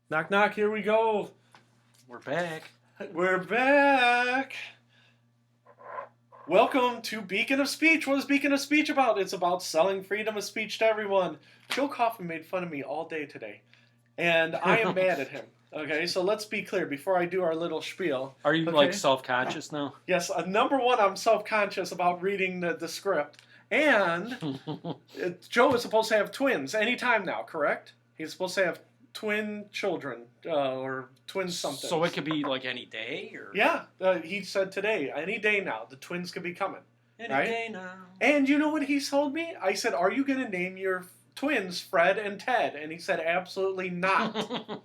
Knock, knock, here we go. We're back. We're back. Welcome to Beacon of Speech. What is Beacon of Speech about? It's about selling freedom of speech to everyone. Joe Coffin made fun of me all day today, and I am mad at him. Okay, so let's be clear before I do our little spiel. Are you Okay? self-conscious now? Yes, number one, I'm self-conscious about reading the script. And Joe is supposed to have twins anytime now, correct? He's supposed to have twin children or twin something. So it could be like any day, or Yeah, he said today, any day now, the twins could be coming. any right? day now. And you know what he told me? I said, "Are you going to name your twins Fred and Ted?" And he said, "Absolutely not."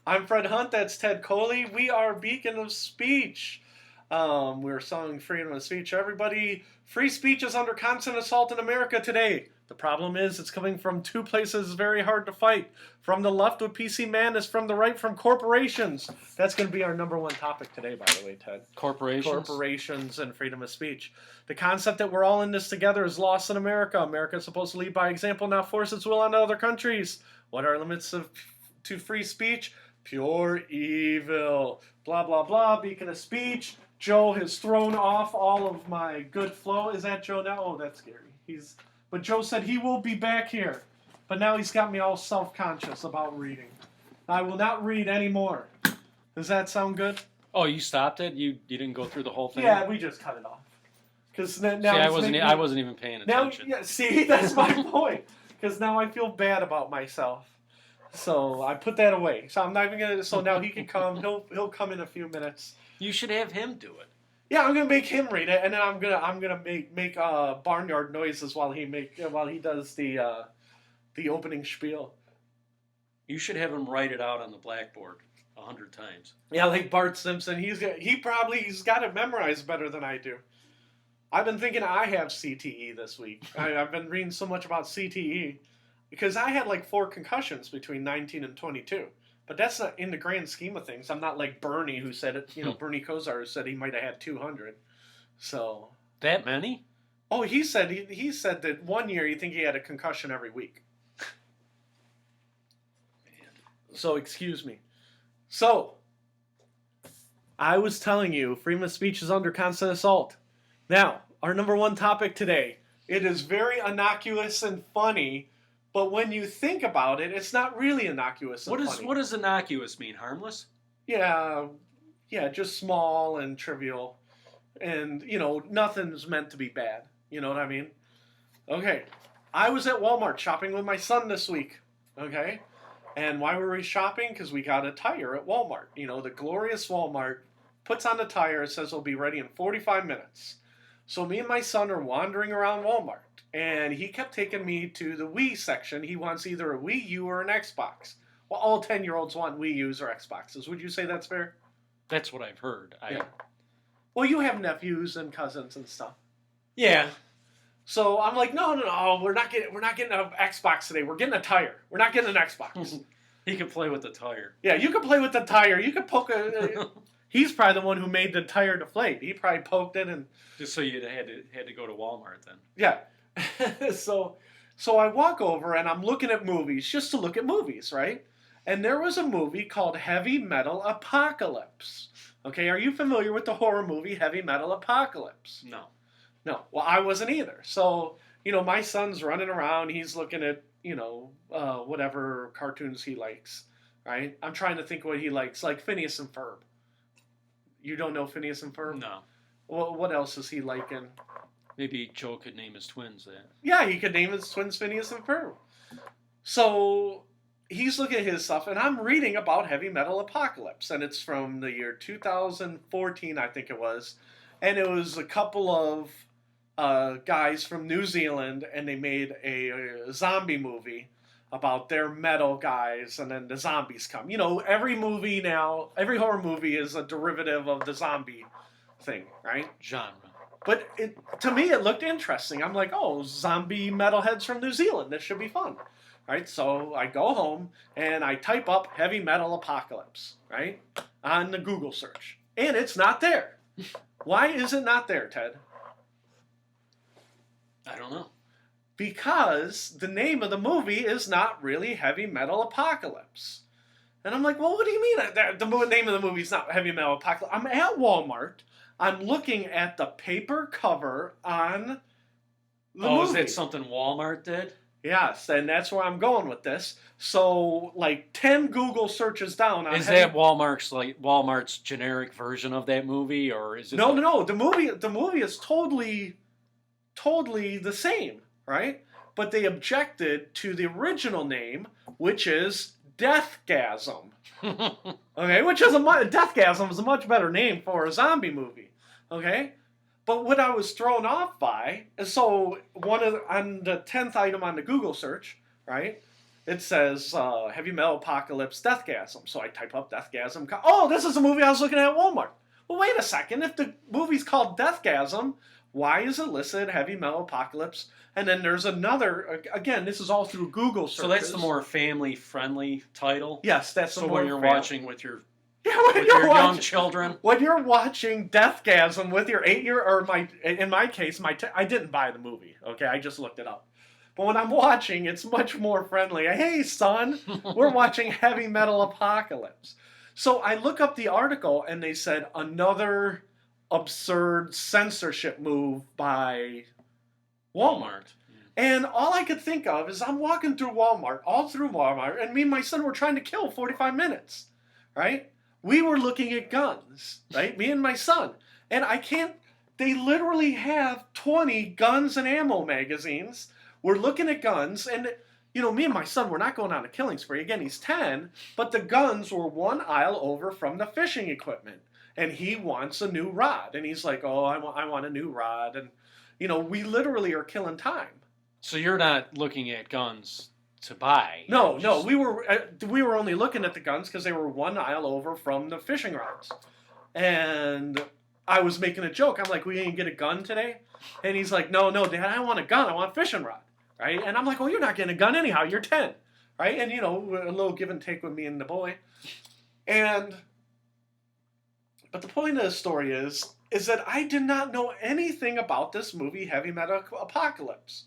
I'm Fred Hunt. That's Ted Coley. We are Beacon of Speech. We're selling freedom of speech. Everybody, free speech is under constant assault in America today. The problem is it's coming from two places very hard to fight. From the left with PC Madness, from the right from corporations. That's going to be our number one topic today, by the way, Ted. Corporations? Corporations and freedom of speech. The concept that we're all in this together is lost in America. America is supposed to lead by example, not force its will onto other countries. What are limits to free speech? Pure evil. Blah, blah, blah. Beacon of Speech. Joe has thrown off all of my good flow. Is that Joe now? Oh, that's scary. But Joe said he will be back here. But now he's got me all self-conscious about reading. I will not read anymore. Does that sound good? Oh, you stopped it? You didn't go through the whole thing? Yeah, we just cut it off. Because now I wasn't even paying attention. Now, yeah, see, that's my point. Because now I feel bad about myself. So I put that away. So I'm not even gonna. So now he can come. He'll come in a few minutes. You should have him do it. Yeah, I'm gonna make him read it, and then I'm gonna make barnyard noises while he does the opening spiel. You should have him write it out on the blackboard 100 times. Yeah, like Bart Simpson. He's got it memorized better than I do. I've been thinking I have CTE this week. I've been reading so much about CTE because I had like 4 concussions between 19 and 22. But that's not in the grand scheme of things. I'm not like Bernie who said it. You know, Bernie Kosar who said he might have had 200. So that many? Oh, he said that one year he think he had a concussion every week. So excuse me. So I was telling you, freedom of speech is under constant assault. Now, our number one topic today. It is very innocuous and funny. But when you think about it, it's not really innocuous and funny. What does innocuous mean? Harmless? Yeah, just small and trivial. And, nothing's meant to be bad. You know what I mean? Okay, I was at Walmart shopping with my son this week. Okay? And why were we shopping? Because we got a tire at Walmart. The glorious Walmart puts on the tire. It says it'll be ready in 45 minutes. So me and my son are wandering around Walmart. And he kept taking me to the Wii section. He wants either a Wii U or an Xbox. Well, all 10-year-olds want Wii U's or Xboxes. Would you say that's fair? That's what I've heard. Yeah. Well, you have nephews and cousins and stuff. Yeah. So I'm like, no, we're not getting an Xbox today. We're getting a tire. We're not getting an Xbox. He can play with the tire. Yeah, you can play with the tire. You can poke a... He's probably the one who made the tire deflate. He probably poked it and... Just so you had to go to Walmart then. Yeah. So I walk over and I'm looking at movies just to look at movies, right? And there was a movie called Heavy Metal Apocalypse. Okay, are you familiar with the horror movie Heavy Metal Apocalypse? No. No. Well, I wasn't either. So, my son's running around. He's looking at, whatever cartoons he likes, right? I'm trying to think what he likes, like Phineas and Ferb. You don't know Phineas and Ferb? No. Well, what else is he liking? Maybe Joe could name his twins that. Yeah, he could name his twins Phineas and Ferb. So he's looking at his stuff, and I'm reading about Heavy Metal Apocalypse, and it's from the year 2014, I think it was, and it was a couple of guys from New Zealand, and they made a zombie movie about their metal guys, and then the zombies come. Every movie now, every horror movie is a derivative of the zombie thing, right? Genre. But to me, it looked interesting. I'm like, oh, zombie metalheads from New Zealand. This should be fun. Right? So I go home and I type up Heavy Metal Apocalypse, right? On the Google search. And it's not there. Why is it not there, Ted? I don't know. Because the name of the movie is not really Heavy Metal Apocalypse. And I'm like, well, what do you mean? The name of the movie's not Heavy Metal Apocalypse. I'm at Walmart. I'm looking at the paper cover on the movie. Is that something Walmart did? Yes, and that's where I'm going with this. So, like 10 Google searches down. Is that Walmart's generic version of that movie, or is it? No. The movie is totally the same, right? But they objected to the original name, which is Deathgasm. Okay, Deathgasm is a much better name for a zombie movie. Okay, but what I was thrown off by is on the 10th item on the Google search, right? It says Heavy Metal Apocalypse Deathgasm. So I type up Deathgasm. Oh, this is a movie I was looking at Walmart. Well, wait a second. If the movie's called Deathgasm, why is it listed Heavy Metal Apocalypse? And then there's another, again, this is all through Google searches. So that's the more family-friendly title? Yes, that's the more when you're watching with your young children? When you're watching Deathgasm with your 8-year, or in my case, I didn't buy the movie, okay? I just looked it up. But when I'm watching, it's much more friendly. Hey, son, we're watching Heavy Metal Apocalypse. So I look up the article, and they said another absurd censorship move by Walmart. And all I could think of is I'm walking through Walmart, and me and my son were trying to kill 45 minutes, right? We were looking at guns, right? Me and my son. And they literally have 20 guns and ammo magazines. We're looking at guns, and, me and my son, we're not going on a killing spree. Again, he's 10, but the guns were one aisle over from the fishing equipment. And he wants a new rod. And he's like, oh, I want a new rod. And, we literally are killing time. So you're not looking at guns to buy? No. We were only looking at the guns because they were one aisle over from the fishing rods. And I was making a joke. I'm like, we didn't get a gun today? And he's like, no, Dad, I want a gun. I want a fishing rod. Right? And I'm like, well, you're not getting a gun anyhow. You're 10. Right? And, a little give and take with me and the boy. But the point of the story is that I did not know anything about this movie, Heavy Metal Apocalypse.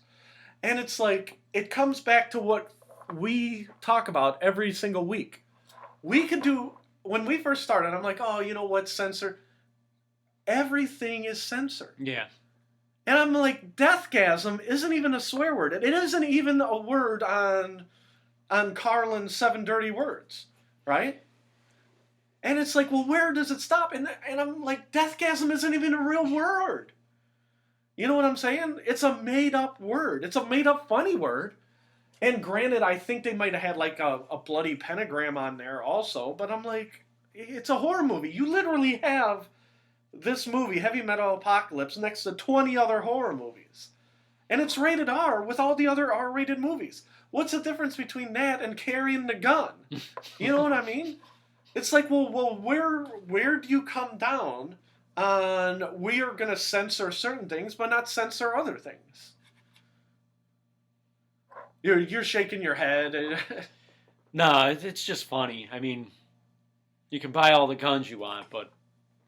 And it's like, it comes back to what we talk about every single week. When we first started, I'm like, oh, you know what, censor? Everything is censored. Yeah. And I'm like, Deathgasm isn't even a swear word. It isn't even a word on Carlin's 7 Dirty Words, right? And it's like, well, where does it stop? And I'm like, Deathgasm isn't even a real word. You know what I'm saying? It's a made-up word. It's a made-up funny word. And granted, I think they might have had like a bloody pentagram on there also. But I'm like, it's a horror movie. You literally have this movie, Heavy Metal Apocalypse, next to 20 other horror movies. And it's rated R with all the other R-rated movies. What's the difference between that and carrying the gun? You know what I mean? It's like, well, where do you come down on we are going to censor certain things, but not censor other things? You're shaking your head. No, it's just funny. I mean, you can buy all the guns you want, but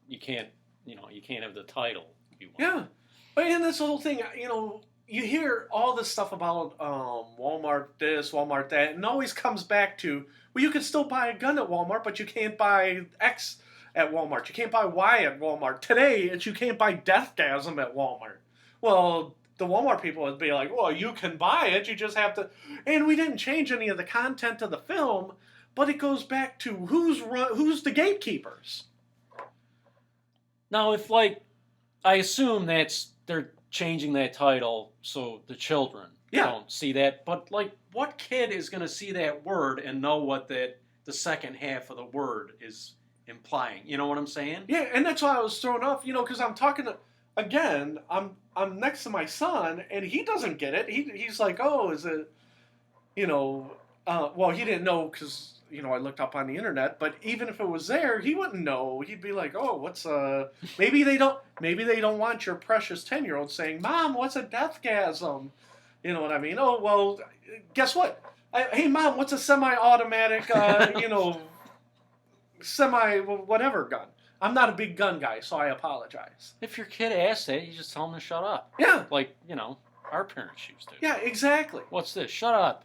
you can't have the title you want. Yeah, and this whole thing, you hear all this stuff about Walmart this, Walmart that, and it always comes back to, well, you can still buy a gun at Walmart, but you can't buy X at Walmart. You can't buy Y at Walmart. Today, you can't buy Deathgasm at Walmart. Well, the Walmart people would be like, well, you can buy it, you just have to... And we didn't change any of the content of the film, but it goes back to who's the gatekeepers. Now, I assume they're changing that title so the children don't see that, but what kid is going to see that word and know what the second half of the word is implying? You know what I'm saying? Yeah, and that's why I was thrown off, because I'm talking to, again, I'm next to my son, and he doesn't get it. He's like, oh, is it, well, he didn't know because, I looked up on the internet, but even if it was there, he wouldn't know. He'd be like, oh, what's maybe they don't want your precious 10-year-old saying, Mom, what's a Deathgasm? You know what I mean? Oh, well, guess what? Hey, Mom, what's a semi-automatic, whatever gun? I'm not a big gun guy, so I apologize. If your kid asks that, you just tell him to shut up. Yeah. our parents used to. Yeah, exactly. What's this? Shut up.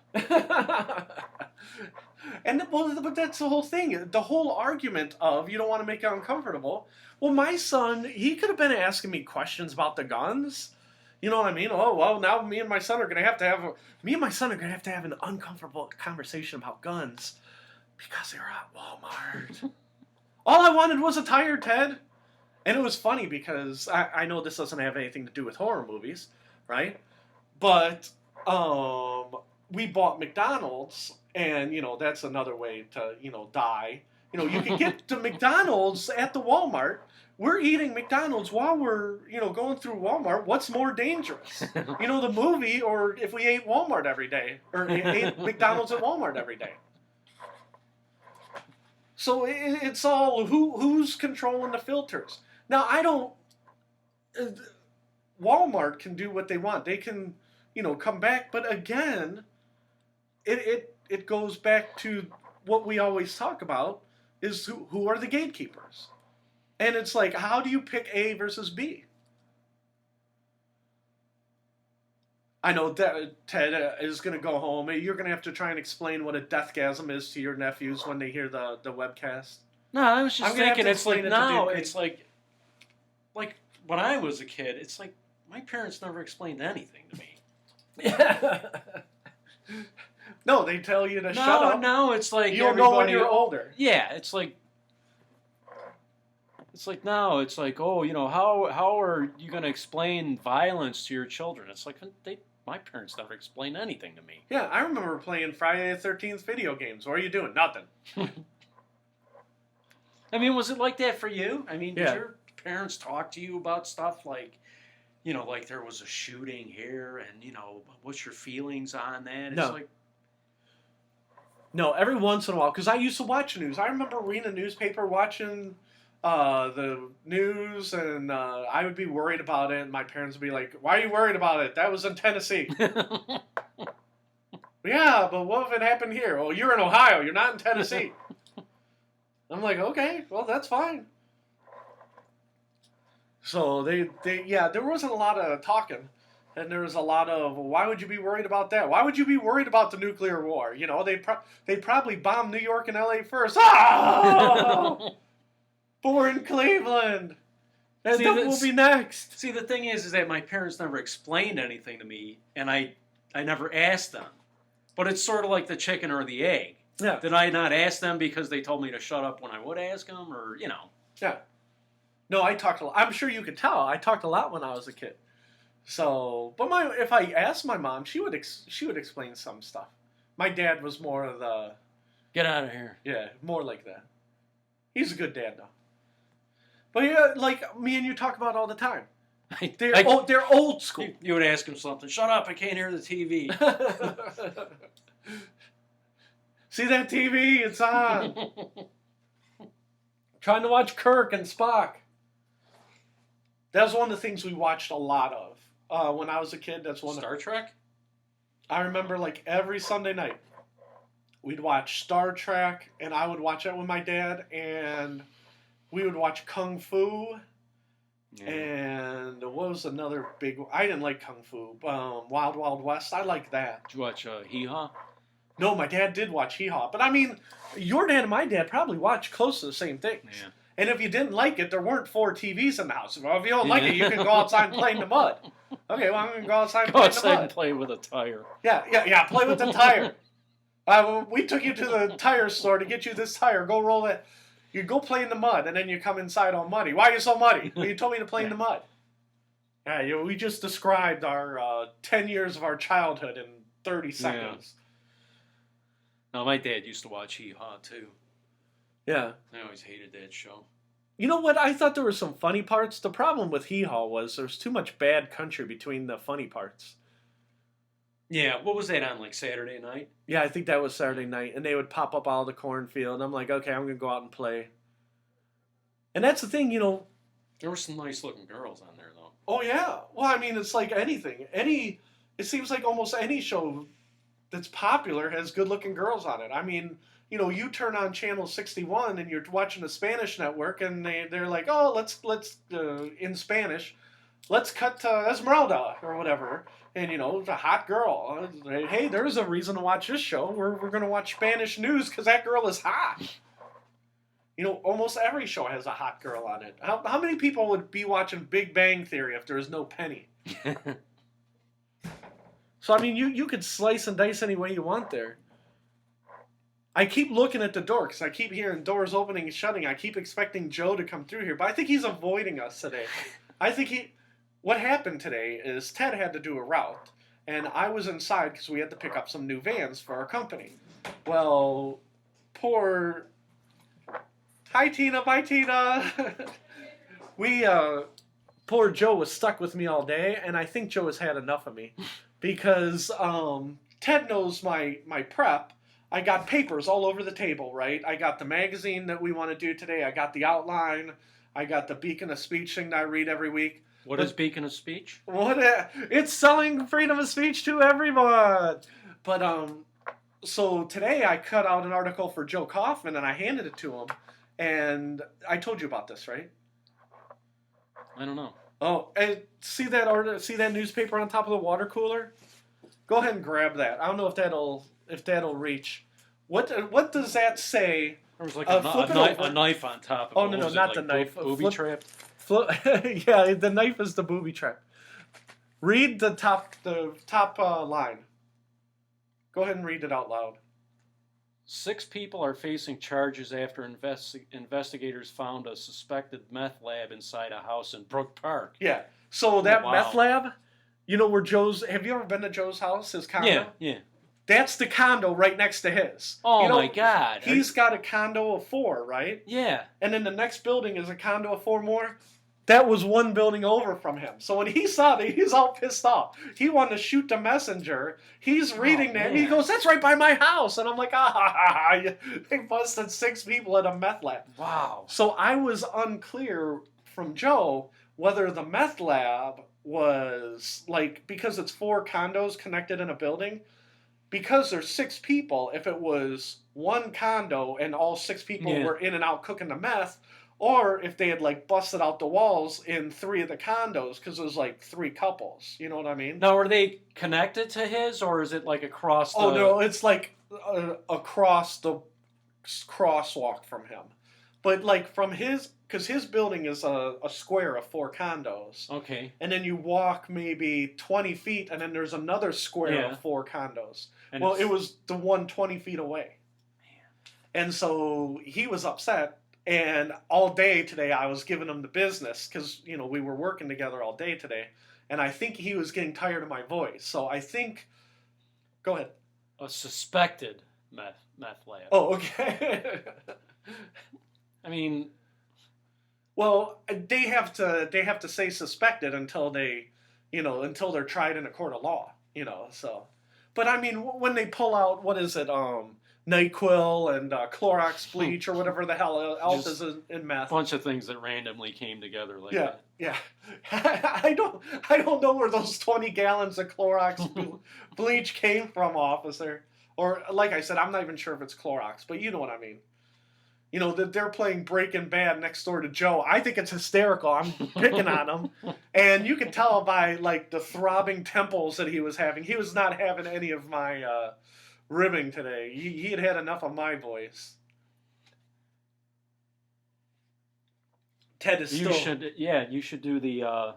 And well, but that's the whole thing. The whole argument of you don't want to make it uncomfortable. Well, my son, he could have been asking me questions about the guns. You know what I mean? Oh, well, now me and my son are going to have to have an uncomfortable conversation about guns because they were at Walmart. All I wanted was a tire, Ted. And it was funny because I know this doesn't have anything to do with horror movies, right? But we bought McDonald's, and, that's another way to, die. You can get to McDonald's at the Walmart. We're eating McDonald's while we're, going through Walmart. What's more dangerous? The movie, or if we ate Walmart every day, or ate McDonald's at Walmart every day. So it's all who's controlling the filters. Now, I don't... Walmart can do what they want. They can, come back. But again, it goes back to what we always talk about, is who are the gatekeepers? And it's like, how do you pick A versus B? I know Ted is going to go home. You're going to have to try and explain what a deathgasm is to your nephews when they hear the webcast. No, I was just thinking, it's like, now, it's like when I was a kid, it's like, my parents never explained anything to me. Yeah. No, they tell you to shut up. No, it's like you'll know when you're older. Yeah, it's like now, it's like, oh, how are you going to explain violence to your children? It's like, my parents never explained anything to me. Yeah, I remember playing Friday the 13th video games. What are you doing? Nothing. I mean, was it like that for you? I mean, yeah. Did your parents talk to you about stuff like, like there was a shooting here, and, what's your feelings on that? It's like... No, every once in a while, because I used to watch news. I remember reading a newspaper, watching the news, and I would be worried about it, and my parents would be like, why are you worried about it? That was in Tennessee. Yeah, but what if it happened here? Well, you're in Ohio. You're not in Tennessee. I'm like, okay, well, that's fine. So there wasn't a lot of talking. And there was a lot of, well, why would you be worried about that? Why would you be worried about the nuclear war? They probably bombed New York and LA first. Oh! But we're in Cleveland. And that will be next. See, the thing is that my parents never explained anything to me, and I never asked them. But it's sort of like the chicken or the egg. Yeah. Did I not ask them because they told me to shut up when I would ask them, or, Yeah. No, I talked a lot. I'm sure you could tell. I talked a lot when I was a kid. So, but if I asked my mom, she would explain some stuff. My dad was more of the... Get out of here. Yeah, more like that. He's a good dad, though. But yeah, like me and you talk about all the time. They're old school. You would ask him something. Shut up, I can't hear the TV. See that TV? It's on. Trying to watch Kirk and Spock. That was one of the things we watched a lot of when I was a kid. That's one. Star Trek? I remember like every Sunday night, we'd watch Star Trek, and I would watch it with my dad, and we would watch Kung Fu. Yeah. And what was another big one? I didn't like Kung Fu. Wild Wild West. I liked that. Did you watch Hee Haw? No, my dad did watch Hee Haw. But I mean, your dad and my dad probably watched close to the same things. Yeah. And if you didn't like it, there weren't 4 TVs in the house. Well, if you don't like it, you can go outside and play in the mud. Okay, well, I'm going to go outside and play in the mud. And play with a tire. Yeah, play with the tire. We took you to the tire store to get you this tire. Go roll it. You go play in the mud, and then you come inside all muddy. Why are you so muddy? Well, you told me to play in the mud. Yeah, we just described our 10 years of our childhood in 30 seconds. Yeah. No, my dad used to watch Hee Haw, too. Yeah. I always hated that show. You know what? I thought there were some funny parts. The problem with Hee Haw was there's too much bad country between the funny parts. Yeah, what was that on, like Saturday night? Yeah, I think that was Saturday night. And they would pop up out of the cornfield. I'm like, okay, I'm going to go out and play. And that's the thing, There were some nice-looking girls on there, though. Oh, yeah. Well, I mean, it's like anything. It seems like almost any show that's popular has good-looking girls on it. I mean, you turn on channel 61 and you're watching the Spanish network, and they're like, oh, let's in Spanish, let's cut to Esmeralda or whatever. And, the hot girl. Hey, there's a reason to watch this show. We're going to watch Spanish news because that girl is hot. Almost every show has a hot girl on it. How many people would be watching Big Bang Theory if there was no Penny? So, I mean, you could slice and dice any way you want there. I keep looking at the door because I keep hearing doors opening and shutting. I keep expecting Joe to come through here, but I think he's avoiding us today. I think what happened today is Ted had to do a route, and I was inside because we had to pick up some new vans for our company. Well, hi Tina, bye Tina. Poor Joe was stuck with me all day, and I think Joe has had enough of me because Ted knows my prep. I got papers all over the table, right? I got the magazine that we want to do today. I got the outline. I got the Beacon of Speech thing that I read every week. What is Beacon of Speech? It's selling freedom of speech to everyone. But so today I cut out an article for Joe Kaufman and I handed it to him. And I told you about this, right? I don't know. Oh, and see that newspaper on top of the water cooler? Go ahead and grab that. I don't know if that'll reach. What does that say? There was like a knife on top of it. Oh, no, not the knife. Booby trap? Yeah, the knife is the booby trap. Read the top line. Go ahead and read it out loud. 6 people are facing charges after investigators found a suspected meth lab inside a house in Brook Park. Yeah, so that meth lab, where Joe's... Have you ever been to Joe's house, his condo? Yeah. That's the condo right next to his. Oh, my God. He's got a condo of 4, right? Yeah. And then the next building is a condo of 4 more. That was one building over from him. So when he saw that, he's all pissed off. He wanted to shoot the messenger. He's reading that, and he goes, "That's right by my house." And I'm like, they busted 6 people at a meth lab. Wow. So I was unclear from Joe whether the meth lab was, because it's 4 condos connected in a building, because there's 6 people, if it was one condo and all 6 people were in and out cooking the meth, or if they had busted out the walls in 3 of the condos because it was 3 couples. You know what I mean? Now, are they connected to his, or is it across the... Oh, no, it's across the crosswalk from him. But from his... Because his building is a square of 4 condos. Okay. And then you walk maybe 20 feet, and then there's another square of 4 condos. And it was the one 20 feet away. Man. And so he was upset. And all day today, I was giving him the business because, we were working together all day today. And I think he was getting tired of my voice. So I think... Go ahead. A suspected meth lab. Oh, okay. I mean... Well, they have to say suspected until until they're tried in a court of law, so. But I mean, when they pull out, what is it, NyQuil and Clorox bleach or whatever the hell else is in meth. A bunch of things that randomly came together that. Yeah. I don't know where those 20 gallons of Clorox bleach came from, officer. Or, like I said, I'm not even sure if it's Clorox, but you know what I mean. That they're playing Breaking Bad next door to Joe. I think it's hysterical. I'm picking on him. And you can tell by, the throbbing temples that he was having. He was not having any of my ribbing today. He had had enough of my voice. Ted is you should do the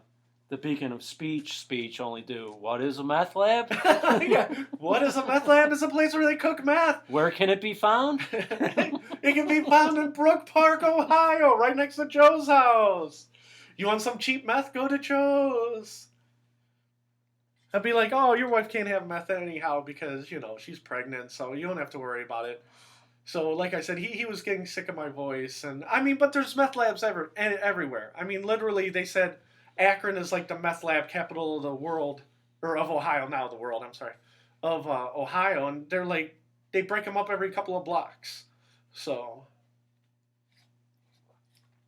Beacon of Speech, only do, what is a meth lab? Yeah. What is a meth lab? It's a place where they cook meth. Where can it be found? It can be found in Brook Park, Ohio, right next to Joe's house. You want some cheap meth? Go to Joe's. I'd be like, oh, your wife can't have meth anyhow because, she's pregnant, so you don't have to worry about it. So, like I said, he was getting sick of my voice. And but there's meth labs everywhere. I mean, literally, they said Akron is the meth lab capital of the world, or of Ohio, now the world, I'm sorry, of Ohio. And they're they break them up every couple of blocks. So,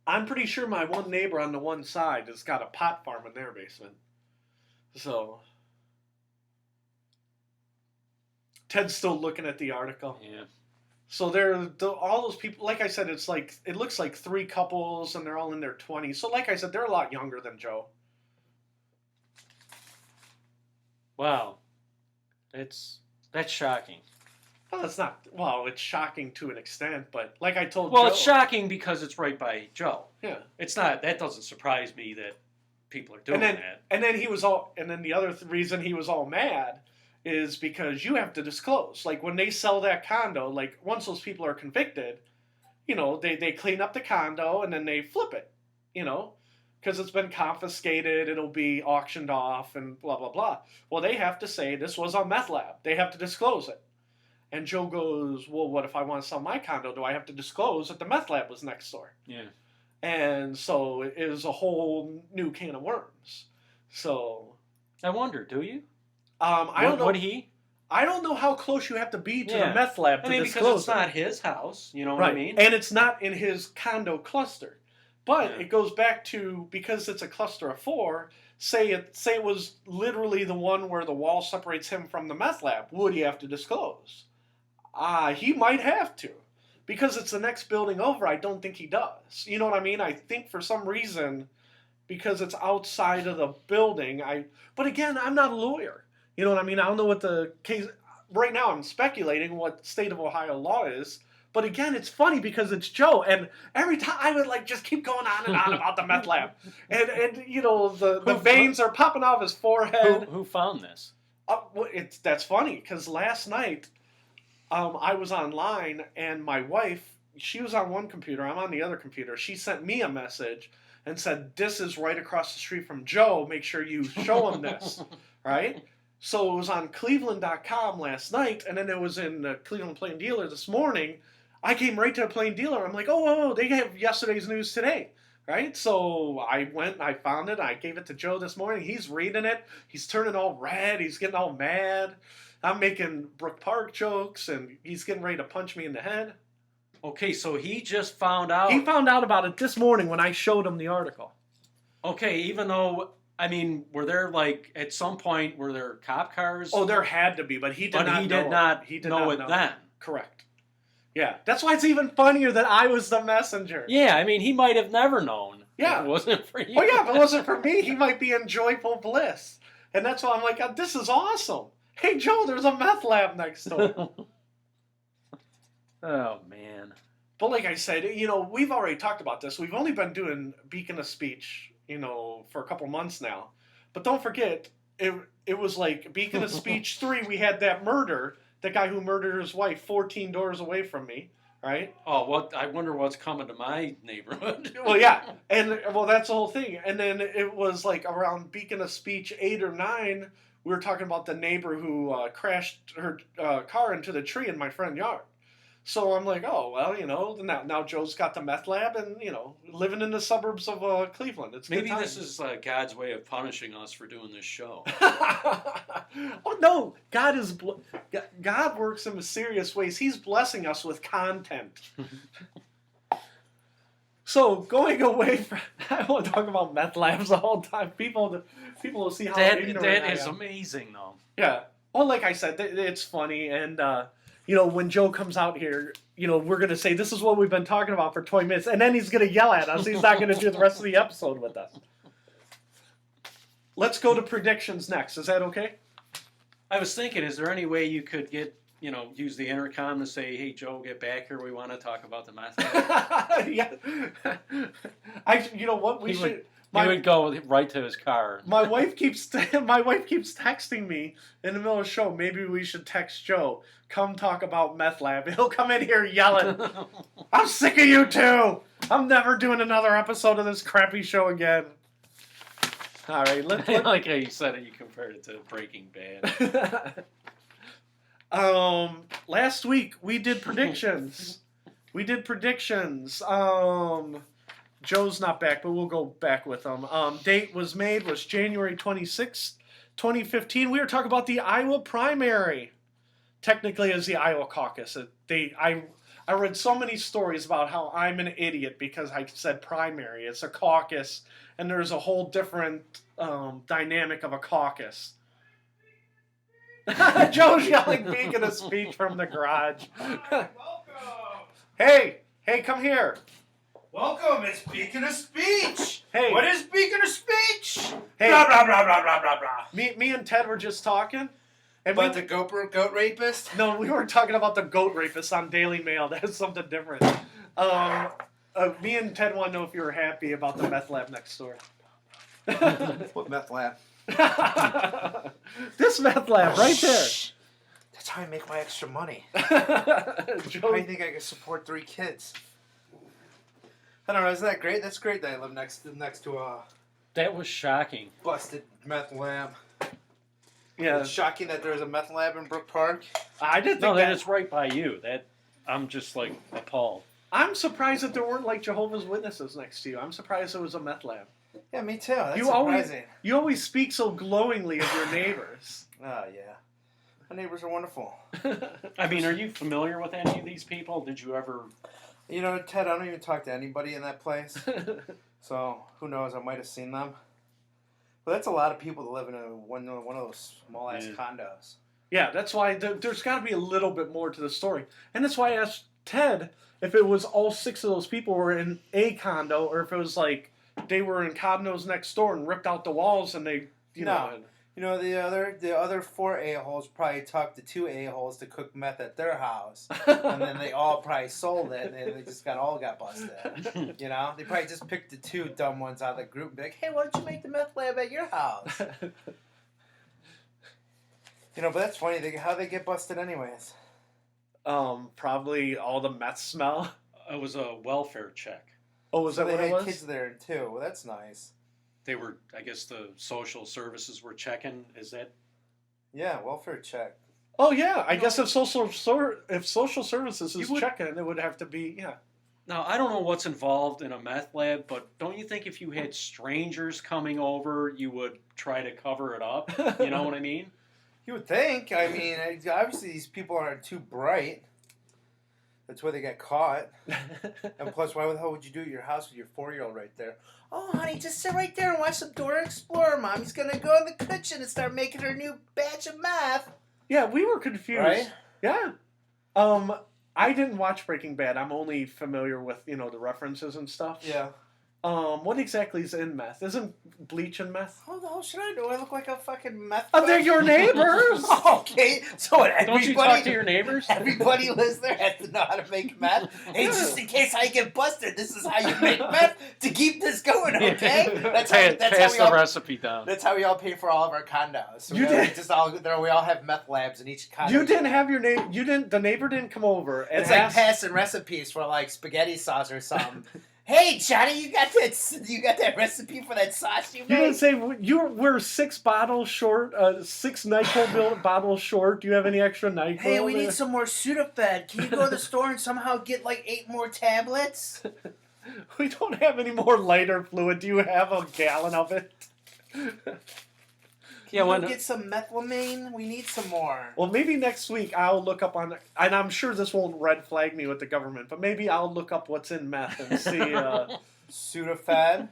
I'm pretty sure my one neighbor on the one side has got a pot farm in their basement. So, Ted's still looking at the article. Yeah. So all those people, like I said, it looks like 3 couples and they're all in their 20s. So like I said, they're a lot younger than Joe. Wow. That's shocking. Well, it's not. Well, it's shocking to an extent, but like I told Well, Joe, it's shocking because it's right by Joe. Yeah. It's not. That doesn't surprise me that people are doing that. And then he was all. And then the other reason he was all mad is because you have to disclose. Like when they sell that condo, like once those people are convicted, they clean up the condo and then they flip it, because it's been confiscated, it'll be auctioned off and blah blah blah. Well, they have to say this was a meth lab. They have to disclose it. And Joe goes, well, what if I want to sell my condo? Do I have to disclose that the meth lab was next door? Yeah. And so it is a whole new can of worms. So I wonder, do you? I don't know. Would he? I don't know how close you have to be to the meth lab to disclose because it's it. not his house. You know what I mean? And it's not in his condo cluster. But it goes back to, because it's a cluster of 4, say it was literally the one where the wall separates him from the meth lab. Would he have to disclose? He might have to. Because it's the next building over, I don't think he does. You know what I mean? I think for some reason, because it's outside of the building, but again, I'm not a lawyer. You know what I mean? I don't know what the case... Right now, I'm speculating what state of Ohio law is. But again, it's funny because it's Joe, and every time I would just keep going on and on about the meth lab, and the veins are popping off his forehead. Who found this? That's funny because last night, I was online and my wife, she was on one computer, I'm on the other computer. She sent me a message and said, "This is right across the street from Joe. Make sure you show him this." Right? So it was on Cleveland.com last night, and then it was in the Cleveland Plain Dealer this morning. I came right to the Plain Dealer. I'm like, oh, they have yesterday's news today, right? So I went, I found it, I gave it to Joe this morning. He's reading it. He's turning all red. He's getting all mad. I'm making Brook Park jokes, and he's getting ready to punch me in the head. Okay, so he just found out. He found out about it this morning when I showed him the article. Okay, even though... I mean, were there at some point were there cop cars? Oh, there had to be, but he did not know. He did not know it then. Correct. Yeah, that's why it's even funnier that I was the messenger. Yeah, I mean, he might have never known. Yeah, if it wasn't for you. Oh yeah, if it wasn't for me, he might be in joyful bliss, and that's why I'm like, oh, this is awesome. Hey Joe, there's a meth lab next door. Oh man. But like I said, we've already talked about this. We've only been doing Beacon of Speech, for a couple months now. But don't forget, it was like Beacon of Speech 3, we had that murder, the guy who murdered his wife 14 doors away from me, right? Oh, I wonder what's coming to my neighborhood. Well, yeah. And, that's the whole thing. And then it was like around Beacon of Speech 8 or 9, we were talking about the neighbor who crashed her car into the tree in my front yard. So I'm like, oh, well, now Joe's got the meth lab and, living in the suburbs of Cleveland. It's Maybe this is God's way of punishing us for doing this show. Oh, no. God works in mysterious ways. He's blessing us with content. So going away from... I want to talk about meth labs the whole time. People will see how ignorant I am. That is amazing, though. Yeah. Well, like I said, it's funny, and... when Joe comes out here, we're going to say, this is what we've been talking about for 20 minutes, and then he's going to yell at us. He's not going to do the rest of the episode with us. Let's go to predictions next. Is that okay? I was thinking, is there any way you could get, use the intercom to say, hey, Joe, get back here. We want to talk about the meth lab. Yeah. We should... He would go right to his car. My wife keeps texting me in the middle of the show. Maybe we should text Joe. Come talk about meth lab. He'll come in here yelling. I'm sick of you two. I'm never doing another episode of this crappy show again. All right, let's like how you said it. You compared it to Breaking Bad. Last week we did predictions. Joe's not back, but we'll go back with him. Date was January 26th, 2015. We were talking about the Iowa primary. Technically, as the Iowa caucus. I read so many stories about how I'm an idiot because I said primary. It's a caucus, and there's a whole different dynamic of a caucus. Joe's yelling Beacon of Speech from the garage. Hey, come here. Welcome, it's Beacon of Speech. Hey. What is Beacon of Speech? Hey. Blah, blah, blah, blah, blah, blah, blah. Me and Ted were just talking. And About the goat rapist? No, we weren't talking about the goat rapist on Daily Mail. That's something different. Me and Ted want to know if you were happy about the meth lab next door. What meth lab? This meth lab right there. Shh. That's how I make my extra money. How do Joe, you think I can support 3 kids? I don't know, isn't that great? That's great that I live next to a That was shocking. busted meth lab. yeah, It's shocking that there's a meth lab in Brook Park. I didn't No, think that is right by you. That I'm just like appalled. I'm surprised that there weren't like Jehovah's Witnesses next to you. I'm surprised it was a meth lab. Yeah, me too. That's You surprising. You always speak so glowingly of your neighbors. Oh, yeah. My neighbors are wonderful. I mean, are you familiar with any of these people? Did you ever? You know, Ted, I don't even talk to anybody in that place. So, who knows? I might have seen them. But that's a lot of people that live in one of those small-ass condos. Yeah, that's why there's got to be a little bit more to the story. And that's why I asked Ted if it was all 6 of those people were in a condo or if it was like they were in condos next door and ripped out the walls and they, you know. You know, the other 4 a-holes probably talked to 2 a-holes to cook meth at their house. And then they all probably sold it and they just got busted. You know? They probably just picked the 2 dumb ones out of the group and be like, hey, why don't you make the meth lab at your house? You know, but that's funny. How they get busted anyways? Probably all the meth smell. It was a welfare check. Oh, was So that they what it had was? kids there too. Well, that's nice. They were, I guess, the social services were checking. Is that? Yeah, welfare check. Oh yeah, I guess if social services is You would- checking, it would have to be Now I don't know what's involved in a meth lab, but don't you think if you had strangers coming over, you would try to cover it up? You know what I mean? You would think. I mean, obviously these people aren't too bright. That's why they got caught. And plus, why the hell would you do it at your house with your 4-year-old right there? Oh, honey, just sit right there and watch some Dora Explorer. Mommy's gonna go in the kitchen and start making her new batch of meth. Yeah, we were confused. Right? Yeah. I didn't watch Breaking Bad. I'm only familiar with, the references and stuff. Yeah. What exactly is in meth? Isn't bleach in meth? How the hell should I know? I look like a fucking meth. Oh, they're your neighbors! Okay, so what, Don't you talk to your neighbors? everybody lives there has to know how to make meth. Hey, just in case I get busted, this is how you make meth to keep this going, okay? That's Pass how the recipe down. That's how we all pay for all of our condos. So You did. We all have meth labs in each condo. You didn't have your neighbor. The neighbor didn't come over. And It's like passing recipes for like spaghetti sauce or something. Hey, Johnny, you got that recipe for that sauce you You made? didn't say we're 6 bottles short, 6 NyQuil bottles short. Do you have any extra NyQuil? Hey, we there? need some more Sudafed. Can you go to the store and somehow get like 8 more tablets? We don't have any more lighter fluid. Do you have a gallon of it? Yeah, Can when you get some methylamine? We need some more. Well, maybe next week I'll look up on, and I'm sure this won't red flag me with the government, but maybe I'll look up what's in meth and see. Sudafed.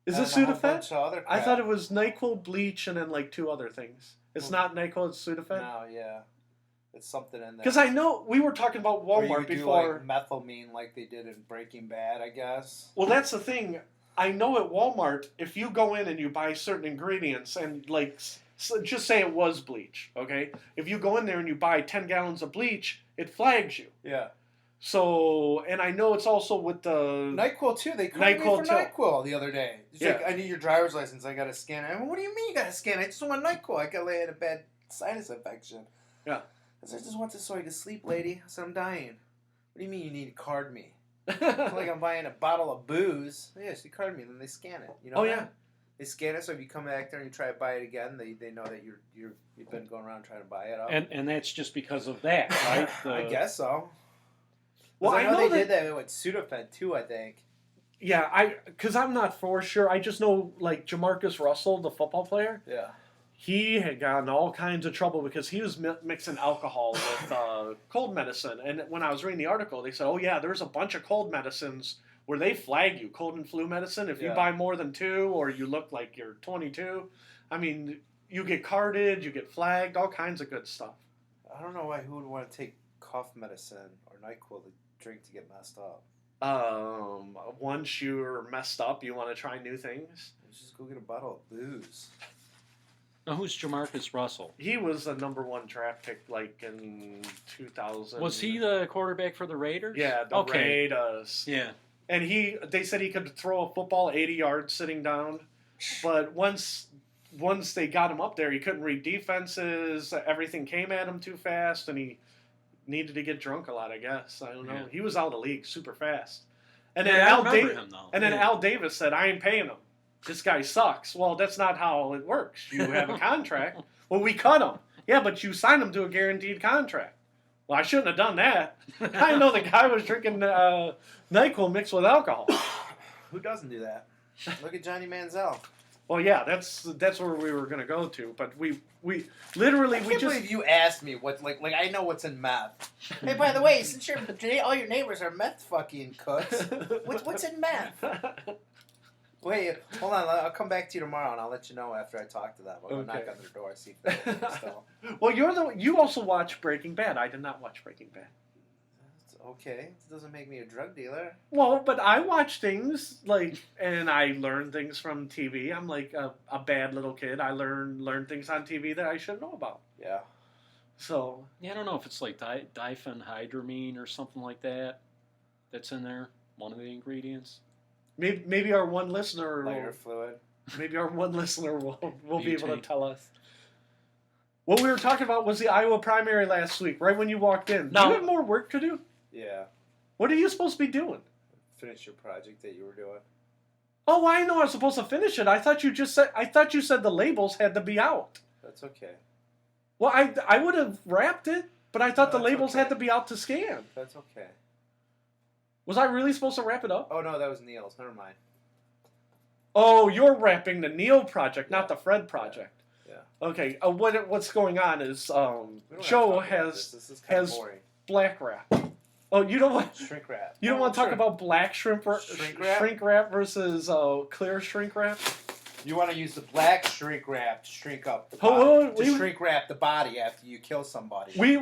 Is and it a whole Sudafed? bunch of other I crap. thought it was NyQuil, bleach, and then like 2 other things. It's not NyQuil, it's Sudafed? No, yeah. It's something in there. Because I know we were talking about Or you Walmart do before. like methylamine like they did in Breaking Bad, I guess. Well, that's the thing. I know at Walmart, if you go in and you buy certain ingredients and like, just say it was bleach, okay? If you go in there and you buy 10 gallons of bleach, it flags you. Yeah. So, and I know it's also with the... NyQuil too. They called me NyQuil for too. NyQuil the other day. It's Yeah. like, I need your driver's license. I got to scan it. I mean, what do you mean you got to scan it? I just want NyQuil. I had a bad sinus infection. Yeah. I said, I just want this so I can sleep, lady. I said, I'm dying. What do you mean you need to card me? It's like I'm buying a bottle of booze. Yeah, she card me, and then they scan it. You know? Oh, that? yeah. They scan it, so if you come back there and you try to buy it again, they know that you've been going around trying to buy it. Up. and that's just because of that, right? I guess so. Well, I know they that, did that with Sudafed too. I think. Yeah, because I'm not for sure. I just know, like, Jamarcus Russell, the football player, Yeah. he had gotten all kinds of trouble because he was mixing alcohol with cold medicine. And when I was reading the article, they said, oh, yeah, there's a bunch of cold medicines where they flag you, cold and flu medicine. If you Yeah. buy more than 2 or you look like you're 22, I mean, you get carded, you get flagged, all kinds of good stuff. I don't know who would want to take cough medicine or NyQuil to drink to get messed up. Once you're messed up, you want to try new things. Let's just go get a bottle of booze. Now, who's Jamarcus Russell? He was the number 1 draft pick, like in 2000. Was he the quarterback for the Raiders? Yeah, the Raiders. Yeah. And they said he could throw a football 80 yards sitting down, but once they got him up there, he couldn't read defenses. Everything came at him too fast, and he needed to get drunk a lot, I guess. I don't know. Yeah. He was out of the league super fast. And then I remember him, though. then Al Davis said, "I ain't paying him. This guy sucks." Well, that's not how it works. You have a contract. Well, we cut him. Yeah, but you signed him to a guaranteed contract. Well, I shouldn't have done that. I know the guy was drinking NyQuil mixed with alcohol. Who doesn't do that? Look at Johnny Manziel. Well, yeah, that's where we were gonna go to, but we literally I can't just believe you asked me what like I know what's in meth. Hey, by the way, since all your neighbors are meth fucking cooks, what's in meth? Wait, hold on. I'll come back to you tomorrow, and I'll let you know after I talk to them. I'll go knock on their door and see if they're still. Well, you also watch Breaking Bad. I did not watch Breaking Bad. It's okay. It doesn't make me a drug dealer. Well, but I watch things and I learn things from TV. I'm like a bad little kid. I learn things on TV that I should know about. Yeah. So Yeah, I don't know if it's like diphenhydramine or something like that. That's in there. One of the ingredients. maybe our one listener Lighter fluid. will be able to Butane. tell us. What we were talking about was the Iowa primary last week, right when you walked in. No. Do you have more work to do? Yeah. What are you supposed to be doing? Finish your project that you were doing. Oh, I know I was supposed to finish it. I thought you said the labels had to be out. That's okay. Well, I would have wrapped it, but I thought the That's labels okay. had to be out to scan. That's okay. Was I really supposed to wrap it up? Oh no, that was Neil's. Never mind. Oh, you're wrapping the Neil project, not the Fred project. Yeah. Okay. What's going on is We don't have to Joe talk about this. This is kind of has boring. black wrap. Oh, you don't want Shrink wrap. you don't want to talk about black Shrink wrap? shrink wrap versus clear shrink wrap? You want to use the black shrink wrap to shrink up the Oh, body. To shrink wrap the body after you kill somebody. We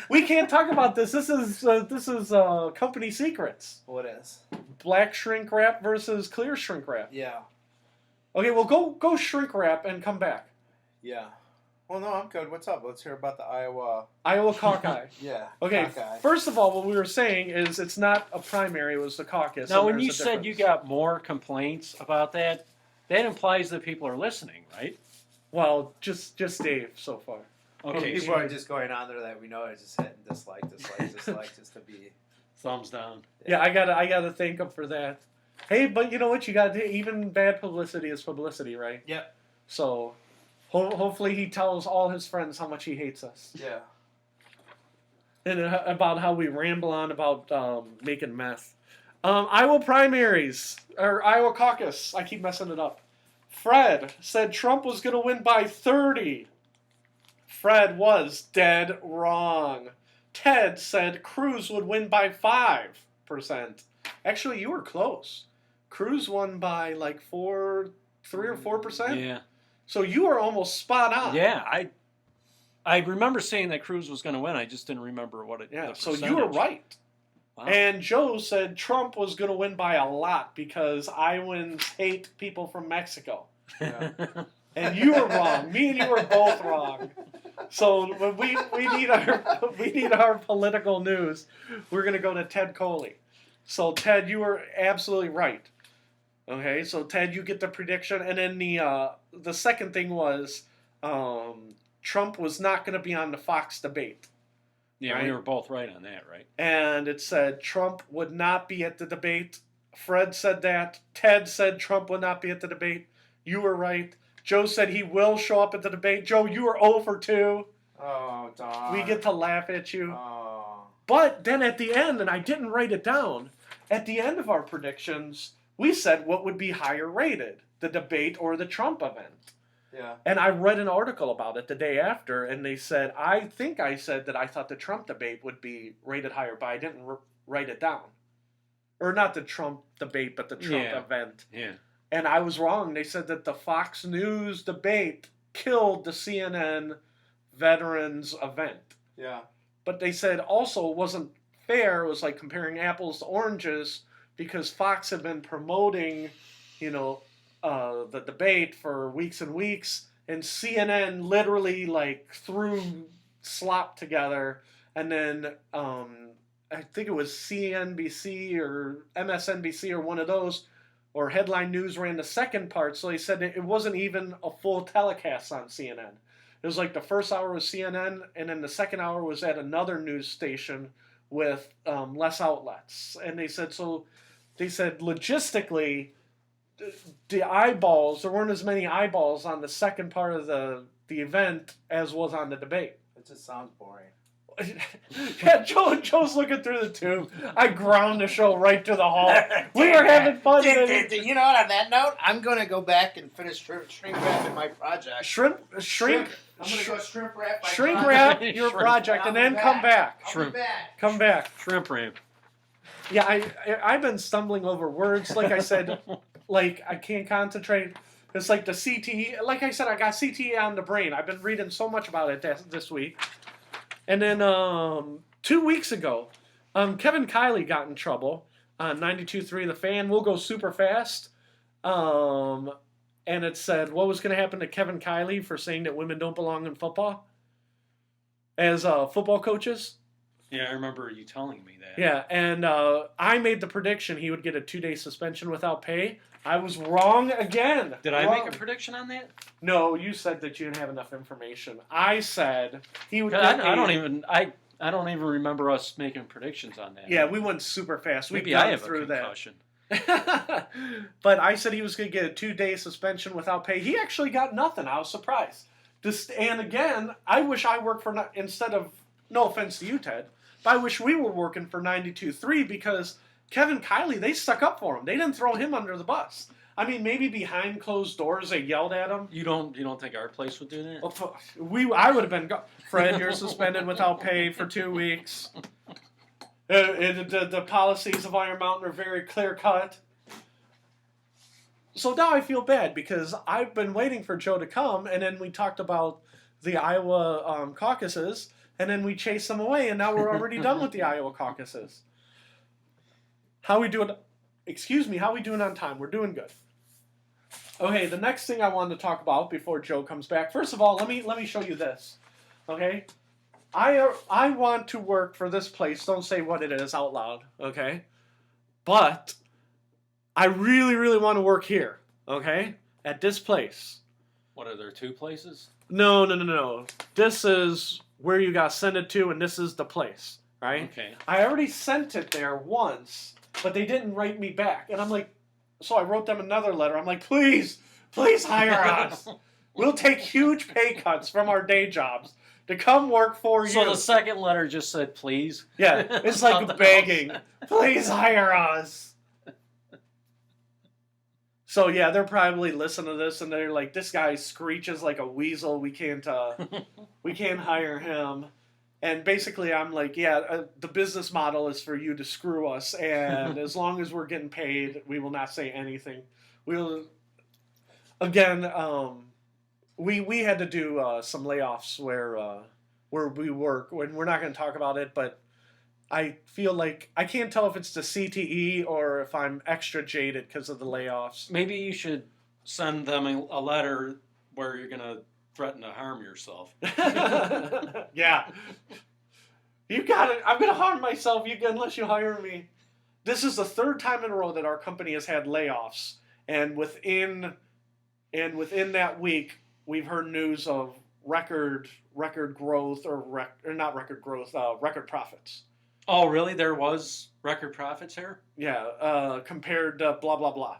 we can't talk about this. This is company secrets. What is? Black shrink wrap versus clear shrink wrap. Yeah. Okay, well go shrink wrap and come back. Yeah. Well, no, I'm good. What's up? Let's hear about the Iowa. Iowa caucus. Yeah. Okay. Cockeye. First of all, what we were saying is it's not a primary; it was the caucus. Now, and when there's you a said you difference. got more complaints about that, that implies that people are listening, right? Well, just Dave so far. Okay. People are just going on there that we know are just hitting dislike, just to be. Thumbs down. Yeah, I gotta thank him for that. Hey, but you know what? You got even bad publicity is publicity, right? Yep. So, hopefully, he tells all his friends how much he hates us, Yeah. and about how we ramble on about making meth. Iowa primaries or Iowa caucus. I keep messing it up. Fred said Trump was going to win by 30. Fred was dead wrong. Ted said Cruz would win by 5%. Actually, you were close. Cruz won by like 3 or 4%. Yeah. So you were almost spot on. Yeah, I remember saying that Cruz was going to win. I just didn't remember what it. Yeah. the So you were percentage. right. Wow. And Joe said Trump was going to win by a lot because Iowans hate people from Mexico. Yeah. And you were wrong. Me and you were both wrong. So when we need our political news, we're going to go to Ted Coley. So Ted, you were absolutely right. Okay, so Ted, you get the prediction, and then the second thing was Trump was not going to be on the Fox debate. Yeah, right? we were both right on that, right? And it said Trump would not be at the debate. Fred said that. Ted said Trump would not be at the debate. You were right. Joe said he will show up at the debate. Joe, you were 0 for 2. Oh, darn. We get to laugh at you. Oh. But then at the end, and I didn't write it down, at the end of our predictions, we said what would be higher rated, the debate or the Trump event. Yeah. And I read an article about it the day after, and they said, I think I said that I thought the Trump debate would be rated higher, but I didn't write it down. Or not the Trump debate, but the Trump event. Yeah. And I was wrong. They said that the Fox News debate killed the CNN veterans event. Yeah. But they said also it wasn't fair. It was like comparing apples to oranges because Fox had been promoting, the debate for weeks and weeks, and CNN literally like threw slop together, and then I think it was CNBC or MSNBC or one of those, or Headline News ran the second part. So they said it wasn't even a full telecast on CNN. It was like the first hour was CNN, and then the second hour was at another news station with less outlets. And they said logistically, the eyeballs, there weren't as many eyeballs on the second part of the event as was on the debate. It just sounds boring. Yeah, Joe's looking through the tube. I ground the show right to the hall. We were having fun. You know what? On that note, I'm going to go back and finish shrink wrapping my project. Shrink. I'm going to go shrimp wrap my Shrink project. wrap your project and then come back. I'll be back. Come back. Shrimp wrap. Yeah, I've been stumbling over words. Like I said, like I can't concentrate. It's like the CTE. Like I said, I got CTE on the brain. I've been reading so much about it this week. And then 2 weeks ago, Kevin Kiley got in trouble on 92.3 The Fan. We'll go super fast. And it said what was going to happen to Kevin Kiley for saying that women don't belong in football as football coaches. Yeah, I remember you telling me that. Yeah, and I made the prediction he would get a 2-day suspension without pay. I was wrong again. Did I make a prediction on that? No, you said that you didn't have enough information. I said he would. I don't even remember us making predictions on that. Yeah, we went super fast. Maybe I have a concussion. But I said he was going to get a 2-day suspension without pay. He actually got nothing. I was surprised. And again, I wish I worked for instead of. No offense to you, Ted, but I wish we were working for 92.3 because Kevin Kiley, they stuck up for him. They didn't throw him under the bus. I mean, maybe behind closed doors they yelled at him. You don't think our place would do that? I would have been. Fred, you're suspended without pay for 2 weeks. The policies of Iron Mountain are very clear cut. So now I feel bad because I've been waiting for Joe to come, and then we talked about the Iowa caucuses, and then we chased them away, and now we're already done with the Iowa caucuses. How we doing? Excuse me, how we doing on time? We're doing good. Okay, the next thing I wanted to talk about before Joe comes back. First of all, let me show you this. Okay, I want to work for this place. Don't say what it is out loud. Okay, but I really, really want to work here. Okay, at this place. What are there 2 places? No. This is where you got sent it to, and this is the place. Right? Okay. I already sent it there once, but they didn't write me back. And I'm like, so I wrote them another letter. I'm like, please hire us. We'll take huge pay cuts from our day jobs to come work for you. So the second letter just said, please? Yeah, it's like begging. Please hire us. So yeah, they're probably listening to this and they're like, this guy screeches like a weasel. We can't hire him. And basically, I'm like, the business model is for you to screw us, and as long as we're getting paid, we will not say anything. We'll, again, we had to do some layoffs where we work, and we're not going to talk about it, but I feel like, I can't tell if it's the CTE or if I'm extra jaded because of the layoffs. Maybe you should send them a letter where you're going to threaten to harm yourself. Yeah. You got it. I'm going to harm myself unless you hire me. This is the 3rd time in a row that our company has had layoffs. And within that week, we've heard news of record growth record profits. Oh, really? There was record profits here? Yeah, compared to blah, blah, blah.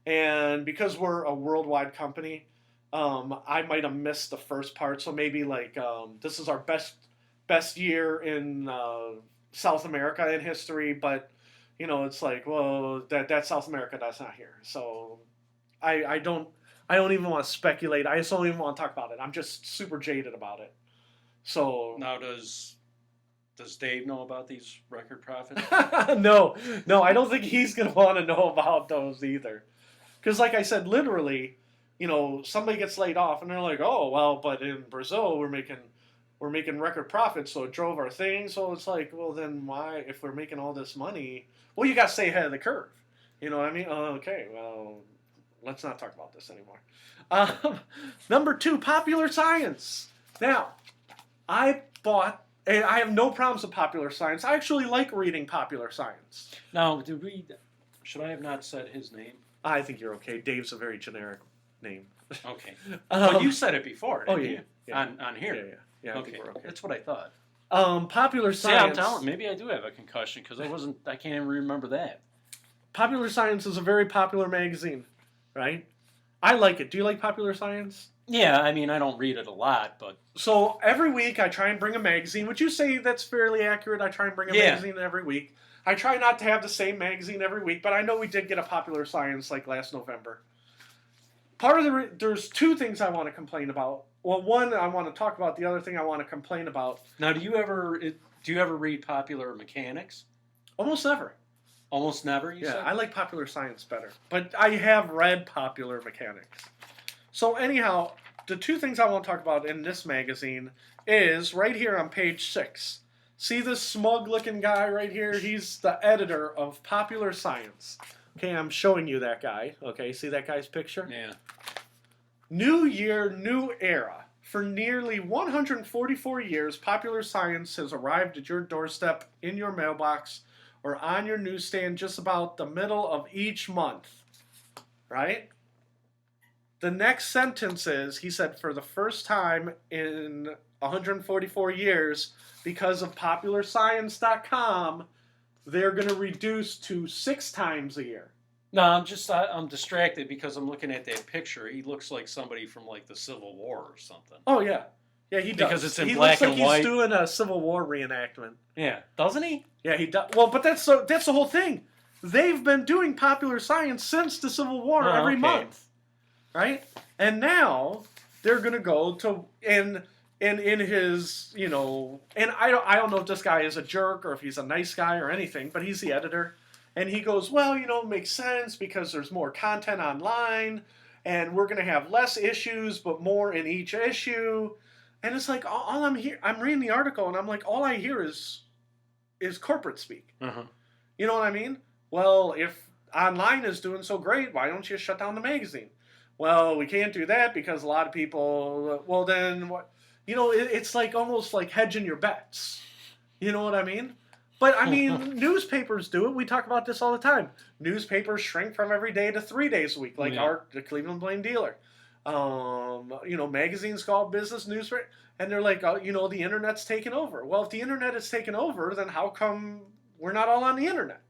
And because we're a worldwide company, I might have missed the first part, so maybe like this is our best year in South America in history, but it's like, well, that's South America, that's not here. So I don't even want to speculate. I just don't even want to talk about it. I'm just super jaded about it. So now does Dave know about these record profits? No, I don't think he's gonna want to know about those either. Because like I said, literally, somebody gets laid off and they're like, oh, well, but in Brazil we're making we're making record profits, so it drove our thing. So it's like, well, then why, if we're making all this money, well, you got to stay ahead of the curve. You know what I mean? Okay, well, let's not talk about this anymore. Number 2, popular science. Now, I have no problems with popular science. I actually like reading popular science. Now, should I have not said his name? I think you're okay. Dave's a very generic name. Okay. But you said it before, didn't you? Yeah. On here? Yeah, I Okay. think we're okay. That's what I thought. Popular See, I'm science. telling. Maybe I do have a concussion because I can't even remember that. Popular Science is a very popular magazine, right? I like it. Do you like Popular Science? Yeah, I mean, I don't read it a lot, but... So every week I try and bring a magazine. Would you say that's fairly accurate? I try and bring a magazine every week. I try not to have the same magazine every week, but I know we did get a Popular Science like last November. There's 2 things I want to complain about. Well, one I want to talk about. The other thing I want to complain about. Now, do you ever read Popular Mechanics? Almost never. Almost never, you said? I like Popular Science better. But I have read Popular Mechanics. So anyhow, the 2 things I want to talk about in this magazine is right here on page 6. See this smug-looking guy right here? He's the editor of Popular Science. Okay, I'm showing you that guy. Okay, see that guy's picture? Yeah. New year, new era. For nearly 144 years, Popular Science has arrived at your doorstep, in your mailbox, or on your newsstand just about the middle of each month. Right? The next sentence is, he said, for the first time in 144 years, because of popularscience.com, they're going to reduce to 6 times a year. No, I'm distracted because I'm looking at that picture. He looks like somebody from like the Civil War or something. Oh, yeah. Yeah, he does. Because it's in he black looks and like white. He's doing a Civil War reenactment. Yeah, doesn't he? Yeah, he does. Well, but that's the whole thing. They've been doing Popular Science since the Civil War every month, right? And now they're gonna go to in his, you know, and I don't know if this guy is a jerk or if he's a nice guy or anything, but he's the editor, and he goes, well, you know, it makes sense because there's more content online, and we're gonna have less issues but more in each issue. And it's like, all I'm reading the article, and I'm like, all I hear is corporate speak. Uh-huh. You know what I mean? Well, if online is doing so great, why don't you shut down the magazine? Well, we can't do that because a lot of people, well, then what? You know, it's like almost like hedging your bets. You know what I mean? But, I mean, newspapers do it. We talk about this all the time. Newspapers shrink from every day to 3 days a week, like the Cleveland Plain Dealer. You know, magazines called business newspaper, and they're like, oh, you know, the internet's taken over. Well, if the internet is taken over, then how come we're not all on the internet?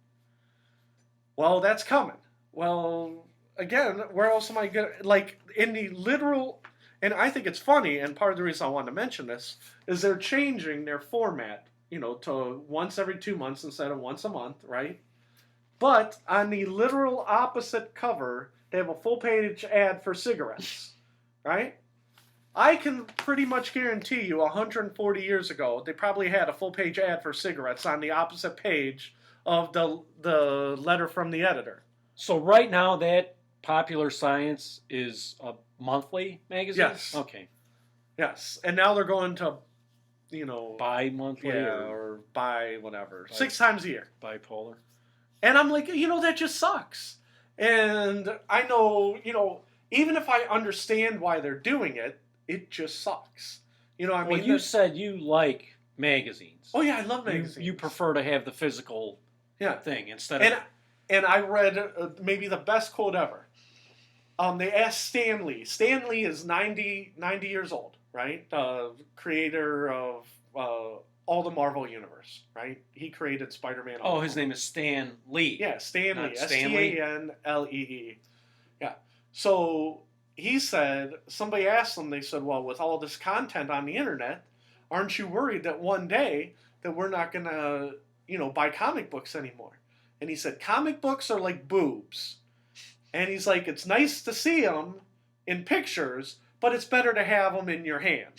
Well, that's coming. Well, again, where else am I going to, like, in the literal, and I think it's funny, and part of the reason I wanted to mention this, is they're changing their format, you know, to once every 2 months instead of once a month, right? But on the literal opposite cover, they have a full-page ad for cigarettes, right? I can pretty much guarantee you 140 years ago, they probably had a full-page ad for cigarettes on the opposite page of the letter from the editor. So right now, that Popular Science is a monthly magazine? Yes. Okay. Yes. And now they're going to, you know... Bi-monthly? or bi whatever. 6 times a year. Bipolar? And I'm like, you know, that just sucks. And I know, you know, even if I understand why they're doing it, it just sucks. You know what I mean? Well, you said you like magazines. Oh, yeah, I love magazines. You prefer to have the physical thing instead of... And I read maybe the best quote ever. They asked Stan Lee. Stan Lee is 90 years old, right? Creator of all the Marvel Universe, right? He created Spider-Man. Oh, his name is Stan Lee. Yeah, Stan Lee. Stanley? Stanlee. Yeah. So he said, somebody asked him, they said, well, with all this content on the internet, aren't you worried that one day that we're not going to, you know, buy comic books anymore? And he said, comic books are like boobs. And he's like, it's nice to see them in pictures, but it's better to have them in your hand.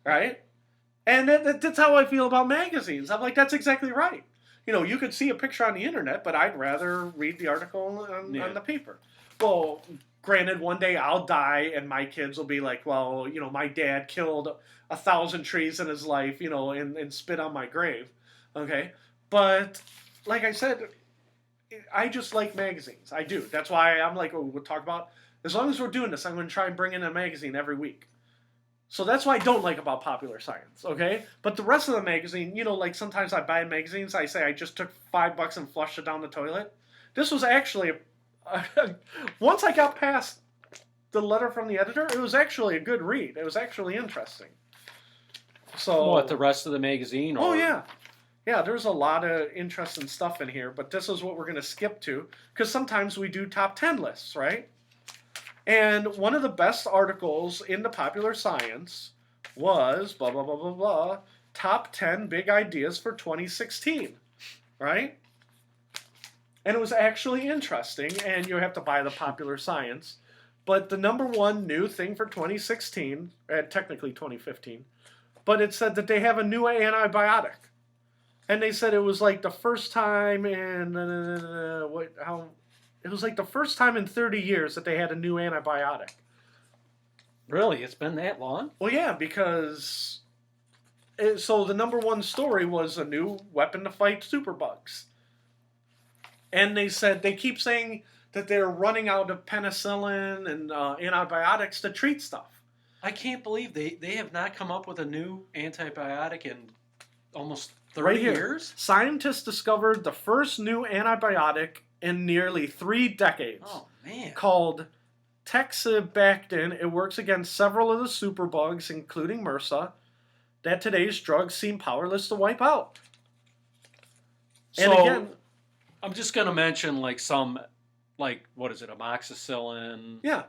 Right? And that's how I feel about magazines. I'm like, that's exactly right. You know, you could see a picture on the internet, but I'd rather read the article on the paper. Well, granted, one day I'll die and my kids will be like, well, my dad killed 1,000 trees in his life, and spit on my grave. Okay? But, like I said, I just like magazines. I do. That's why I'm like, we'll talk about, as long as we're doing this, I'm going to try and bring in a magazine every week. So that's what I don't like about Popular Science, okay? But the rest of the magazine, like sometimes I buy magazines, I say I just took $5 and flushed it down the toilet. This was actually, once I got past the letter from the editor, it was actually a good read. It was actually interesting. So What, the rest of the magazine? Oh, yeah. Yeah, there's a lot of interesting stuff in here, but this is what we're going to skip to, because sometimes we do top 10 lists, right? And one of the best articles in the Popular Science was, blah, blah, blah, blah, blah, top 10 big ideas for 2016, right? And it was actually interesting, and you have to buy the Popular Science. But the number one new thing for 2016, technically 2015, but it said that they have a new antibiotic. And they said it was like the first time in, it was like the first time in 30 years that they had a new antibiotic. Really? It's been that long? Well, yeah, because, so the number one story was a new weapon to fight superbugs. And they said, they keep saying that they're running out of penicillin and antibiotics to treat stuff. I can't believe they have not come up with a new antibiotic in almost 30 Right here. years? Scientists discovered the first new antibiotic in nearly 3 decades. Oh, man. Called Teixobactin. It works against several of the superbugs, including MRSA, that today's drugs seem powerless to wipe out. And So, again, I'm just going to mention like some, like, what is it, amoxicillin? yeah.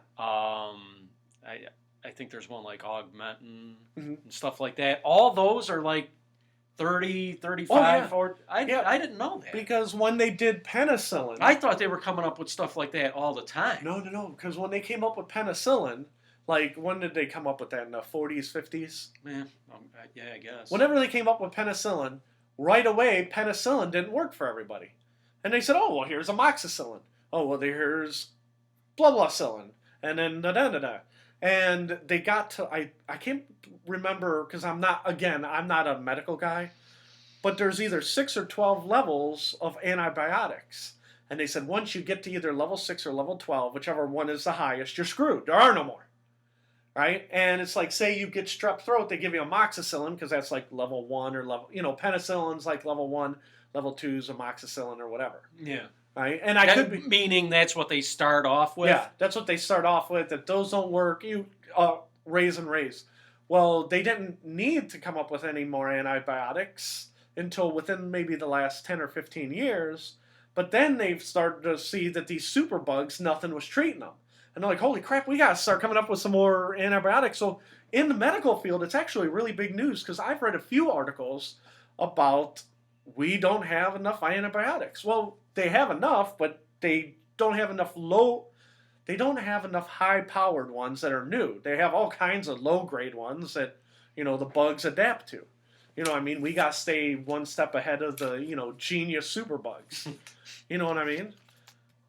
I think there's one like Augmentin Mm-hmm. and stuff like that. All those are like 30, 35, Oh, yeah. 40. I didn't know that. Because when they did penicillin... I thought they were coming up with stuff like that all the time. No. Because when they came up with penicillin, like, when did they come up with that? In the 40s, 50s? Yeah, I guess. Whenever they came up with penicillin, right away, penicillin didn't work for everybody. And they said, oh, well, here's amoxicillin. Oh, well, here's blah, blah, cillin. And then da-da-da-da. And they got to, I can't remember, because I'm not a medical guy, but there's either 6 or 12 levels of antibiotics. And they said once you get to either level 6 or level 12, whichever one is the highest, you're screwed. There are no more. Right? And it's like, say you get strep throat, they give you amoxicillin, because that's like level 1 or level, penicillin's like level 1, level 2 is amoxicillin or whatever. Yeah. Right? And I could be... Meaning that's what they start off with? Yeah, that's what they start off with. If those don't work, you raise and raise. Well, they didn't need to come up with any more antibiotics until within maybe the last 10 or 15 years. But then they've started to see that these superbugs, nothing was treating them. And they're like, holy crap, we got to start coming up with some more antibiotics. So in the medical field, it's actually really big news, because I've read a few articles about we don't have enough antibiotics. Well, they have enough, but they don't have enough high-powered ones that are new. They have all kinds of low-grade ones that, the bugs adapt to. We got to stay one step ahead of the, genius superbugs. You know what I mean?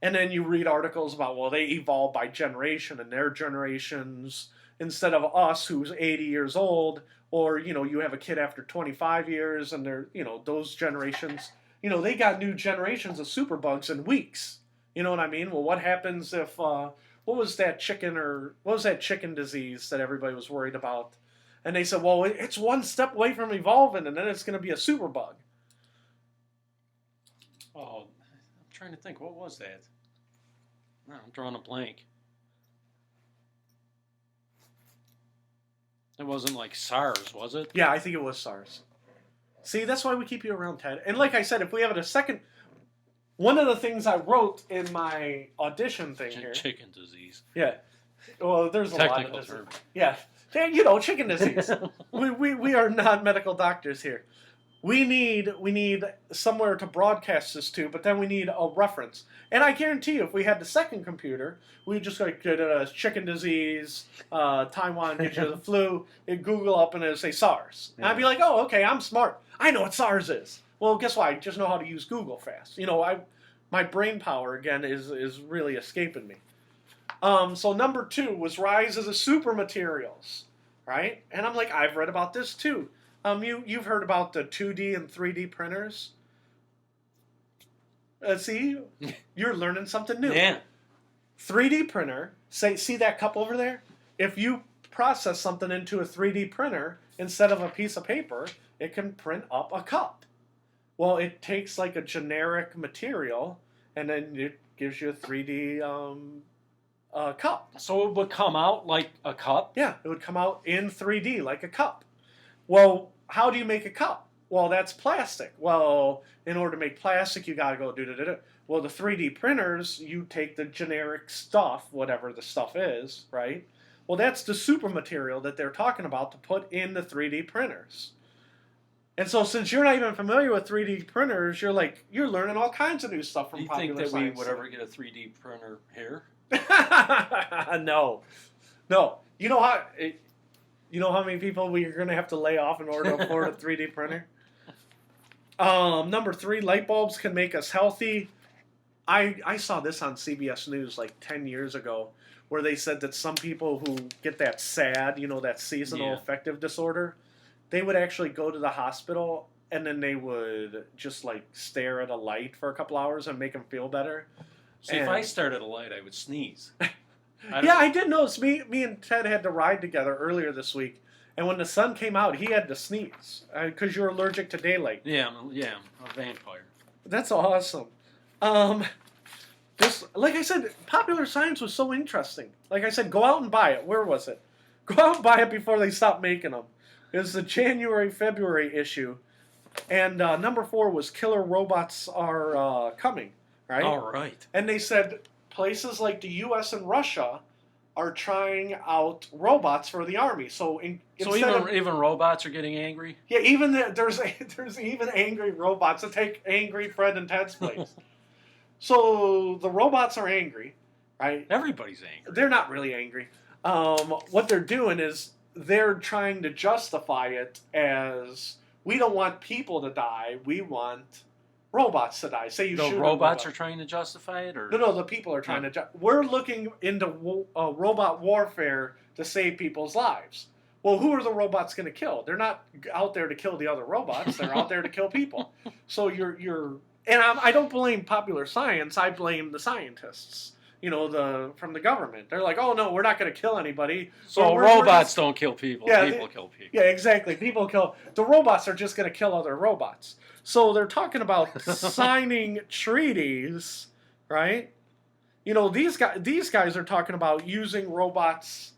And then you read articles about, well, they evolved by generation, and their generations, instead of us who's 80 years old, or, you have a kid after 25 years, and they're, those generations, they got new generations of superbugs in weeks. You know what I mean? Well, what happens if, what was that chicken disease that everybody was worried about? And they said, well, it's one step away from evolving, and then it's going to be a superbug. Oh, I'm trying to think. What was that? No, I'm drawing a blank. It wasn't like SARS, was it? Yeah, I think it was SARS. See, that's why we keep you around, Ted. And like I said, if we have it a second... One of the things I wrote in my audition thing here... Chicken disease. Yeah. Well, there's a Technical lot of term. Yeah. Chicken disease. we are not medical doctors here. We need somewhere to broadcast this to, but then we need a reference. And I guarantee you, if we had the second computer, we'd just go to chicken disease, Taiwan gets you the flu, it'd Google up and it'd say SARS. Yeah. And I'd be like, oh, okay, I'm smart. I know what SARS is. Well, guess what? I just know how to use Google fast. My brain power, again, is really escaping me. So number 2 was rise of the super materials, right? And I'm like, I've read about this too. You've heard about the 2D and 3D printers. See, you're learning something new. Yeah. 3D printer. See that cup over there? If you process something into a 3D printer instead of a piece of paper, it can print up a cup. Well, it takes like a generic material, and then it gives you a 3D cup. So it would come out like a cup? Yeah, it would come out in 3D like a cup. Well, how do you make a cup? Well, that's plastic. Well, in order to make plastic, you got to go do. Well, the 3D printers, you take the generic stuff, whatever the stuff is, right? Well, that's the super material that they're talking about to put in the 3D printers. And so, since you're not even familiar with 3D printers, you're learning all kinds of new stuff from Do you Popular think that Science. we would ever get a 3D printer here? No. You know how many people we're going to have to lay off in order to afford a 3D printer? Number 3, light bulbs can make us healthy. I saw this on CBS News like 10 years ago, where they said that some people who get that SAD, that seasonal affective disorder, they would actually go to the hospital and then they would just like stare at a light for a couple hours and make them feel better. See, if I stared at a light, I would sneeze. I did notice. Me and Ted had to ride together earlier this week, and when the sun came out, he had to sneeze because you're allergic to daylight. Yeah, I'm a vampire. That's awesome. Like I said, Popular Science was so interesting. Like I said, go out and buy it. Where was it? Go out and buy it before they stop making them. It was the January-February issue, and number 4 was killer robots are coming. Right? All right. And they said places like the U.S. and Russia are trying out robots for the army. So even robots are getting angry? Yeah, even there's even angry robots that take angry Fred and Ted's place. So the robots are angry, right? Everybody's angry. They're not really angry. What they're doing is they're trying to justify it as, we don't want people to die, we want robots to die. Say you shoot the robots are trying to justify it, or no, the people are trying to. We're looking into robot warfare to save people's lives. Well, who are the robots going to kill? They're not out there to kill the other robots. They're out there to kill people. So I don't blame Popular Science. I blame the scientists. From the government. They're like, oh no, we're not going to kill anybody. So robots don't kill people. People kill people. Yeah, exactly. People kill. The robots are just going to kill other robots. So they're talking about signing treaties, right? These guys are talking about using robots,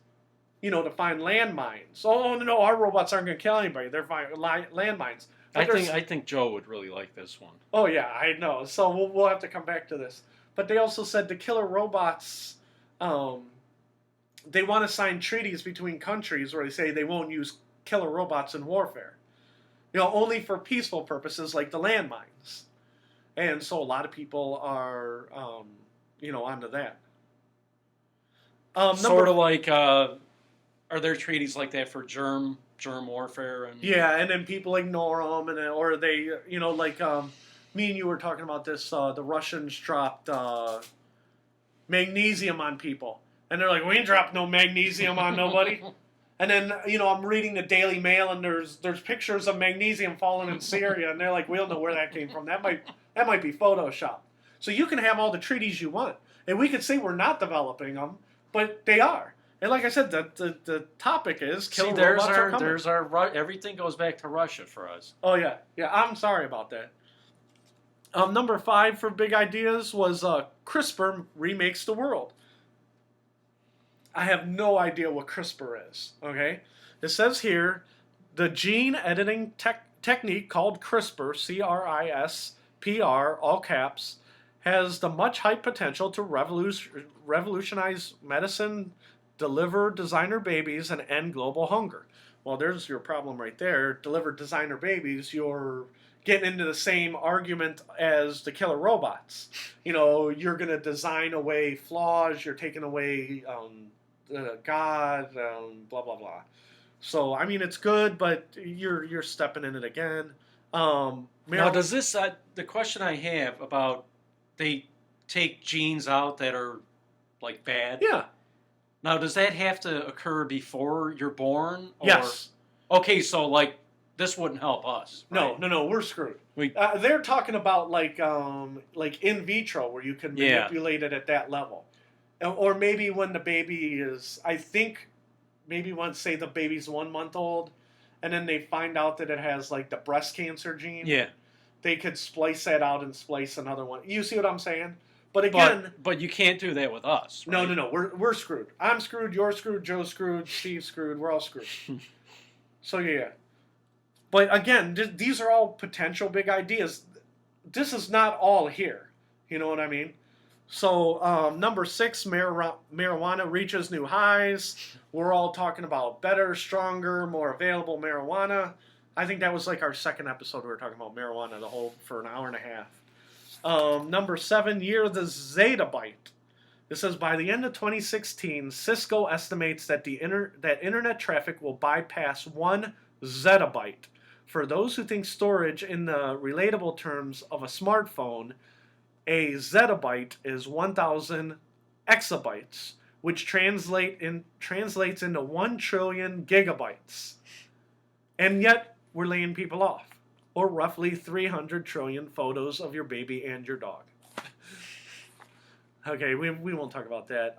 to find landmines. Oh no, our robots aren't going to kill anybody. They're finding landmines. I think Joe would really like this one. Oh yeah, I know. So we'll have to come back to this. But they also said the killer robots, they want to sign treaties between countries where they say they won't use killer robots in warfare. Only for peaceful purposes like the landmines. And so a lot of people are, onto that. Sort of like, are there treaties like that for germ warfare? Yeah, and then people ignore them, or they, me and you were talking about this, the Russians dropped magnesium on people. And they're like, we ain't dropped no magnesium on nobody. And then, I'm reading the Daily Mail, and there's pictures of magnesium falling in Syria, and they're like, we don't know where that came from. That might be Photoshop. So you can have all the treaties you want. And we could say we're not developing them, but they are. And like I said, the topic is killer robots are coming. There's everything goes back to Russia for us. Oh, yeah. Yeah, I'm sorry about that. Number 5 for big ideas was CRISPR remakes the world. I have no idea what CRISPR is, okay? It says here, the gene editing technique called CRISPR, C-R-I-S-P-R, all caps, has the much hyped potential to revolutionize medicine, deliver designer babies, and end global hunger. Well, there's your problem right there. Deliver designer babies, you're getting into the same argument as the killer robots. You're going to design away flaws, you're taking away God, blah, blah, blah. So, it's good, but you're stepping in it again. Now, does this, the question I have about they take genes out that are like bad. Yeah. Now, does that have to occur before you're born? Or... Yes. Okay, so like this wouldn't help us. Right? No, we're screwed. We- They're talking about like in vitro where you can Yeah. manipulate it at that level, or maybe when the baby is, I think, maybe once say the baby's 1 month old, and then they find out that it has like the breast cancer gene. Yeah. They could splice that out and splice another one. You see what I'm saying? But again, But you can't do that with us. Right? no, we're screwed. I'm screwed. You're screwed. Joe's screwed. Steve's screwed. We're all screwed. So yeah. But again, these are all potential big ideas. This is not all here. You know what I mean? So number 6, marijuana reaches new highs. We're all talking about better, stronger, more available marijuana. I think that was like our second episode. We were talking about marijuana for an hour and a half. Number 7, year of the zettabyte. It says by the end of 2016, Cisco estimates that that internet traffic will bypass 1 zettabyte. For those who think storage in the relatable terms of a smartphone, a zettabyte is 1,000 exabytes, which translates into 1 trillion gigabytes. And yet, we're laying people off. Or roughly 300 trillion photos of your baby and your dog. Okay, we won't talk about that.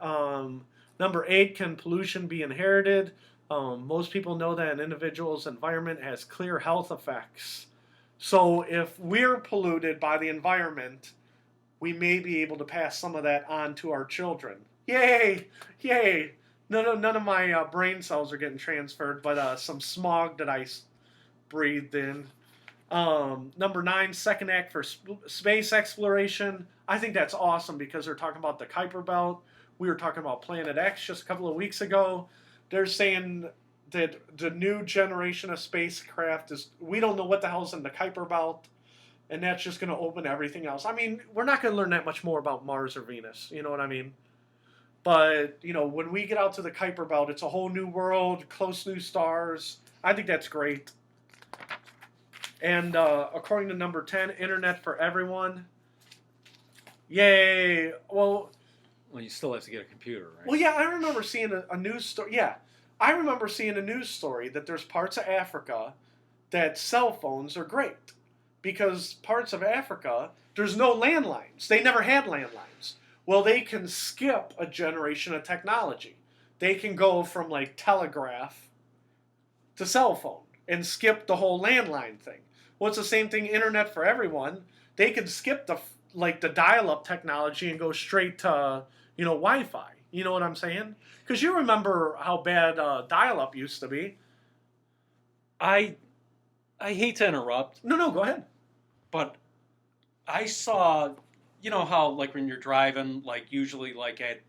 Number 8, can pollution be inherited? Most people know that an individual's environment has clear health effects. So if we're polluted by the environment, we may be able to pass some of that on to our children. Yay! Yay! None of my brain cells are getting transferred, but some smog that I breathed in. Number 9, second act for space exploration. I think that's awesome because they're talking about the Kuiper Belt. We were talking about Planet X just a couple of weeks ago. They're saying that the new generation of spacecraft we don't know what the hell's in the Kuiper Belt, and that's just going to open everything else. I mean, we're not going to learn that much more about Mars or Venus, you know what I mean? But, when we get out to the Kuiper Belt, it's a whole new world, close new stars. I think that's great. And according to number 10, internet for everyone. Yay! Well, you still have to get a computer, right? Well, yeah, I remember seeing a news story. Yeah, I remember seeing a news story that there's parts of Africa that cell phones are great because parts of Africa there's no landlines. They never had landlines. Well, they can skip a generation of technology. They can go from like telegraph to cell phone and skip the whole landline thing. Well, it's the same thing. Internet for everyone. They can skip the dial-up technology and go straight to Wi-Fi. You know what I'm saying? Because you remember how bad dial-up used to be. I hate to interrupt. No, go ahead. But I saw, how like when you're driving, like usually like at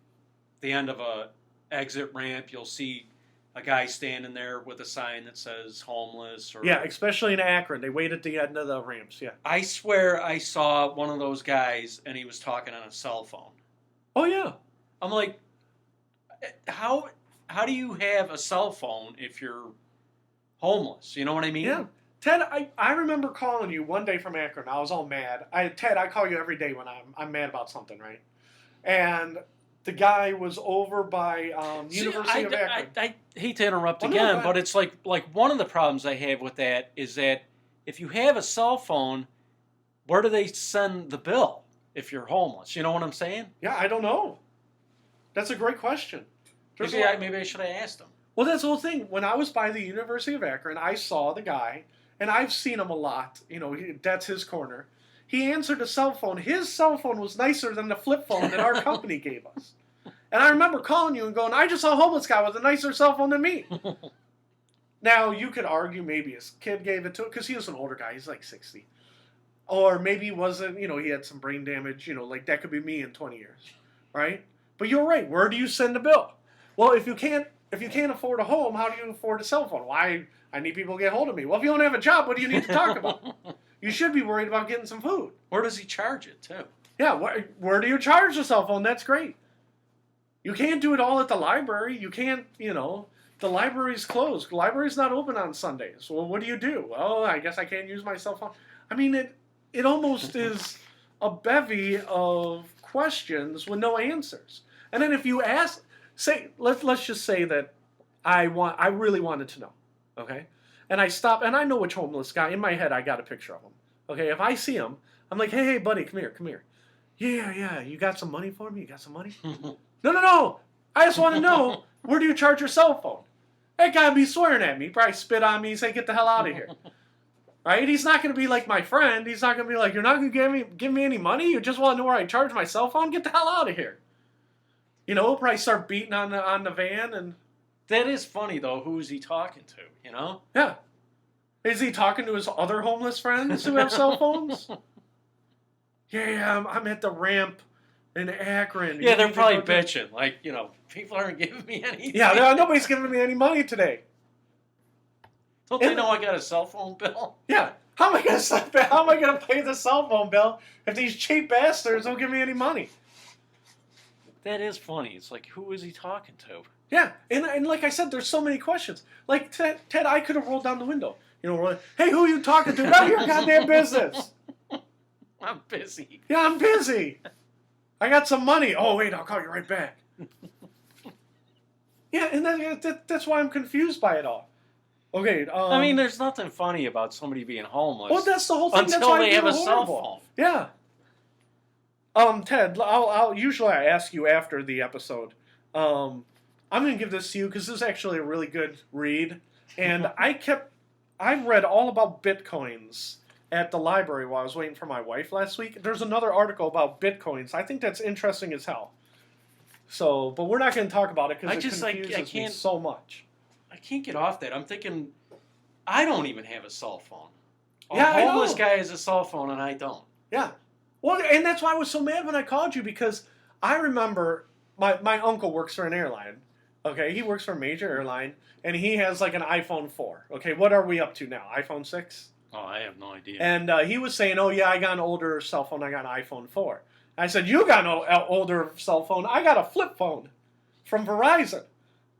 the end of a exit ramp, you'll see a guy standing there with a sign that says homeless. Or yeah, especially in Akron. They wait at the end of the ramps, yeah. I swear I saw one of those guys and he was talking on a cell phone. Oh, yeah. I'm like, how do you have a cell phone if you're homeless? You know what I mean? Yeah. Ted, I remember calling you one day from Akron. I was all mad. Ted, I call you every day when I'm mad about something, right? And the guy was over by University of Akron. I hate to interrupt again, but it's like one of the problems I have with that is that if you have a cell phone, where do they send the bill if you're homeless? You know what I'm saying? Yeah, I don't know. That's a great question. Maybe I should have asked him. Well, that's the whole thing. When I was by the University of Akron, I saw the guy, and I've seen him a lot. That's his corner. He answered a cell phone. His cell phone was nicer than the flip phone that our company gave us. And I remember calling you and going, I just saw a homeless guy with a nicer cell phone than me. Now, you could argue maybe his kid gave it to him, because he was an older guy. He's like 60. Or maybe he wasn't, he had some brain damage. Like that could be me in 20 years. Right? But you're right. Where do you send the bill? Well, if you can't afford a home, how do you afford a cell phone? Why? I need people to get hold of me. Well, if you don't have a job, what do you need to talk about? You should be worried about getting some food. Where does he charge it, too? Yeah, where do you charge the cell phone? That's great. You can't do it all at the library. You can't, the library's closed. The library's not open on Sundays. Well, what do you do? Well, I guess I can't use my cell phone. I mean, it almost is a bevy of questions with no answers. And then if you ask, let's just say that I really wanted to know, okay? And I stop, and I know which homeless guy, in my head I got a picture of him. Okay, if I see him, I'm like, hey, buddy, come here. Yeah, you got some money for me? You got some money? No. I just want to know, where do you charge your cell phone? That guy would be swearing at me. He'd probably spit on me and say, get the hell out of here. Right? He's not going to be like my friend. He's not going to be like, you're not going to give me any money? You just want to know where I charge my cell phone? Get the hell out of here. You know, he'll probably start beating on the van. And that is funny, though. Who is he talking to, you know? Yeah. Is he talking to his other homeless friends who have cell phones? Yeah, I'm at the ramp in Akron. Yeah, they're probably bitching. Like, you know, people aren't giving me anything. Yeah, nobody's giving me any money today. Don't they know I got a cell phone bill? Yeah. How am I gonna pay the cell phone bill if these cheap bastards don't give me any money? That is funny. It's like, who is he talking to? Yeah, and like I said, there's so many questions. Like, Ted, I could have rolled down the window. You know, hey, who are you talking to? None of your goddamn business. I'm busy. Yeah, I'm busy. I got some money. Oh, wait, I'll call you right back. Yeah, and that's why I'm confused by it all. Okay. I mean, there's nothing funny about somebody being homeless. Well, that's the whole thing. Until that's why they have a cell horrible. phone. Yeah. Ted, I'll usually I ask you after the episode. I'm gonna give this to you because this is actually a really good read, and I read all about Bitcoins at the library while I was waiting for my wife last week. There's another article about Bitcoins. I think that's interesting as hell. So, but we're not going to talk about it because it confuses me so much. I can't get off that. I'm thinking, I don't even have a cell phone. Yeah, a homeless guy has a cell phone and I don't. Yeah. Well, and that's why I was so mad when I called you, because I remember my uncle works for an airline. Okay, he works for a major airline, and he has like an iPhone 4. Okay, what are we up to now? iPhone 6? Oh, I have no idea. And he was saying, oh, yeah, I got an older cell phone. I got an iPhone 4. I said, you got an older cell phone. I got a flip phone from Verizon.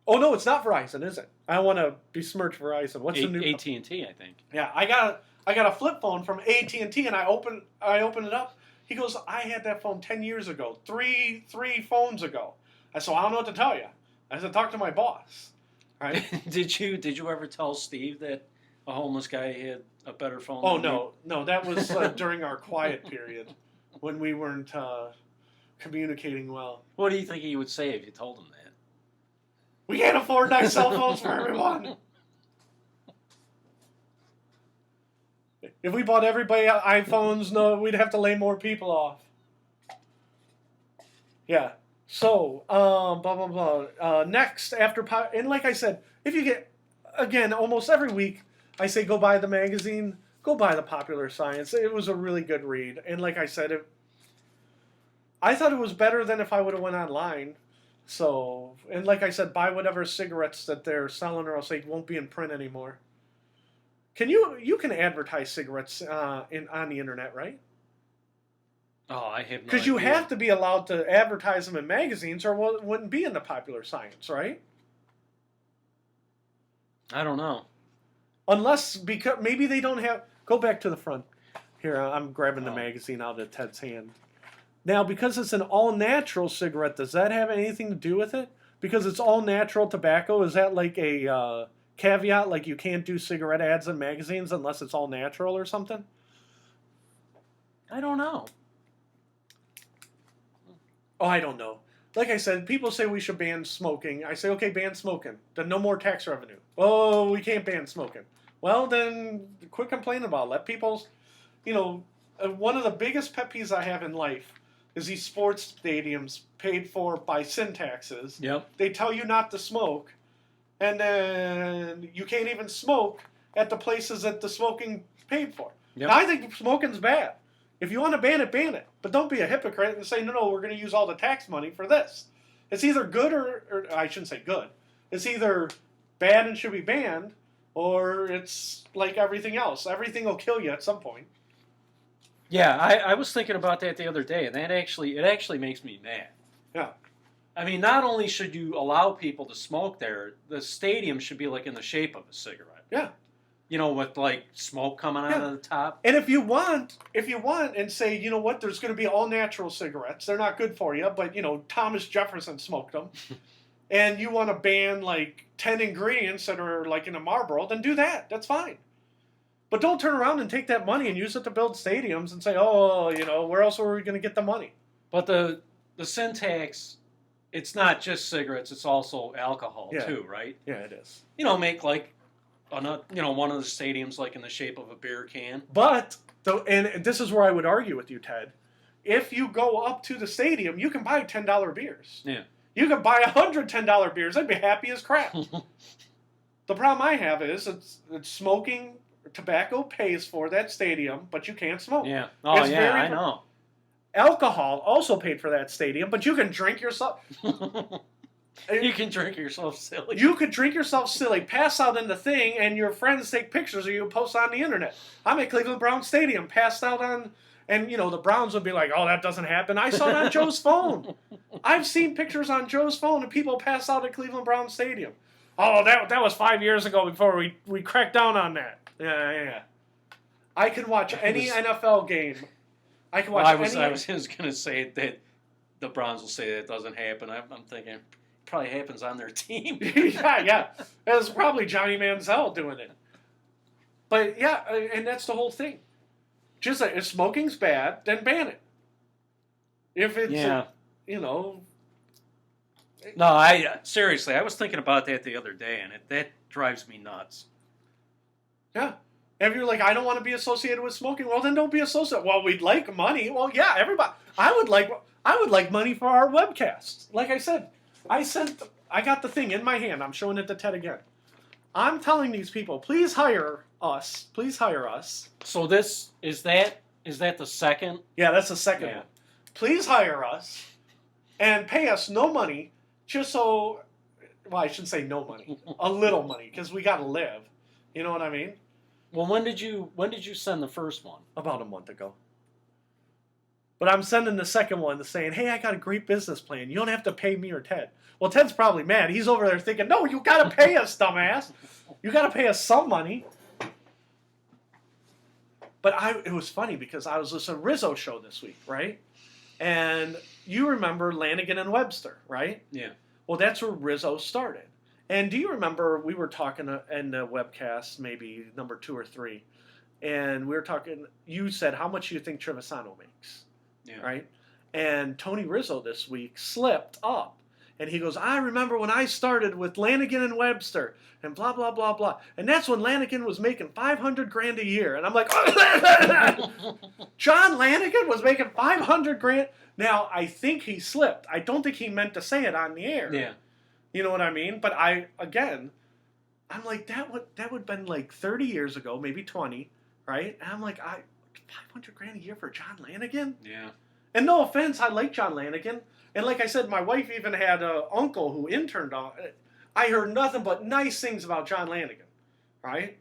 Oh, no, it's not Verizon, is it? I want to besmirch Verizon. What's the new? AT&T, I think. Yeah, I got a flip phone from AT&T, and I open it up. He goes, I had that phone 10 years ago, three phones ago. I said, well, I don't know what to tell you. I said, talk to my boss. All right? Did you ever tell Steve that a homeless guy had a better phone? Oh, than you? no, that was during our quiet period when we weren't communicating well. What do you think he would say if you told him that? We can't afford nice cell phones for everyone. If we bought everybody iPhones, no, we'd have to lay more people off. Yeah. So, blah, blah, blah. Next, and like I said, if you get, again, almost every week, I say go buy the magazine, go buy the Popular Science. It was a really good read. And like I said, I thought it was better than if I would have went online. So, and like I said, buy whatever cigarettes that they're selling, or else they won't be in print anymore. You can advertise cigarettes on the internet, right? Oh, I have no idea. Because you have to be allowed to advertise them in magazines, or it wouldn't be in the Popular Science, right? I don't know. Unless, because maybe they don't have... Go back to the front. Here, I'm grabbing the magazine out of Ted's hand. Now, because it's an all-natural cigarette, does that have anything to do with it? Because it's all-natural tobacco, is that like a caveat? Like you can't do cigarette ads in magazines unless it's all-natural or something? I don't know. Oh, I don't know. Like I said, people say we should ban smoking. I say, okay, ban smoking. Then no more tax revenue. Oh, we can't ban smoking. Well, then quit complaining about it. Let people, one of the biggest pet peeves I have in life is these sports stadiums paid for by sin taxes. Yep. They tell you not to smoke, and then you can't even smoke at the places that the smoking paid for. Yep. Now, I think smoking's bad. If you want to ban it. But don't be a hypocrite and say, no, we're going to use all the tax money for this. It's either good or I shouldn't say good. It's either bad and should be banned, or it's like everything else. Everything will kill you at some point. Yeah, I was thinking about that the other day, and it actually makes me mad. Yeah. I mean, not only should you allow people to smoke there, the stadium should be like in the shape of a cigarette. Yeah. with like smoke coming out of the top. And if you want, and say, you know what, there's going to be all natural cigarettes. They're not good for you, but Thomas Jefferson smoked them. And you want to ban like 10 ingredients that are like in a Marlboro, then do that. That's fine. But don't turn around and take that money and use it to build stadiums and say, oh, where else are we going to get the money? But the sin tax, it's not just cigarettes; it's also alcohol too, right? Yeah, it is. Make like one of the stadiums like in the shape of a beer can. But and this is where I would argue with you, Ted. If you go up to the stadium, you can buy $10 beers. Yeah. You can buy $110 beers. I'd be happy as crap. The problem I have is it's smoking. Tobacco pays for that stadium, but you can't smoke. Yeah. Oh, I know. Alcohol also paid for that stadium, but you can drink yourself. You can drink yourself silly. You could drink yourself silly, pass out in the thing, and your friends take pictures of you and post on the internet. I'm at Cleveland Browns Stadium, passed out on, and the Browns would be like, "Oh, that doesn't happen." I saw it on Joe's phone. I've seen pictures on Joe's phone of people pass out at Cleveland Browns Stadium. Oh, that was 5 years ago before we cracked down on that. Yeah. I can watch any NFL game. I can watch. I was just gonna say that the Browns will say that doesn't happen. I'm thinking it probably happens on their team. yeah. It was probably Johnny Manziel doing it. But yeah, and that's the whole thing. Just like if smoking's bad, then ban it. If it's No, I seriously, I was thinking about that the other day, and that drives me nuts. Yeah. If you're like, I don't want to be associated with smoking, well, then don't be associated. Well, we'd like money. Well, yeah, everybody. I would like money for our webcasts. Like I said, I got the thing in my hand. I'm showing it to Ted again. I'm telling these people, please hire us. Please hire us. So is that the second? Yeah, that's the second one. Please hire us and pay us no money, just so. Well, I shouldn't say no money, a little money, because we got to live. You know what I mean? Well, when did you send the first one? About a month ago. But I'm sending the second one saying, hey, I got a great business plan. You don't have to pay me or Ted. Well, Ted's probably mad. He's over there thinking, no, you got to pay us, dumbass. You got to pay us some money. But it was funny because I was listening to Rizzo show this week, right? And you remember Lanigan and Webster, right? Yeah. Well, that's where Rizzo started. And do you remember we were talking in the webcast, maybe number 2 or 3, and we were talking, you said, how much do you think Trevisano makes? Yeah. Right? And Tony Rizzo this week slipped up. And he goes, I remember when I started with Lanigan and Webster and blah, blah, blah, blah. And that's when Lanigan was making $500,000 a year. And I'm like, John Lanigan was making $500,000? Now, I think he slipped. I don't think he meant to say it on the air. Yeah. You know what I mean? But I'm like, that would have been like 30 years ago, maybe 20, right? And I'm like, $500,000 a year for John Lanigan? Yeah. And no offense, I like John Lanigan. And like I said, my wife even had an uncle who interned on it. I heard nothing but nice things about John Lanigan, right?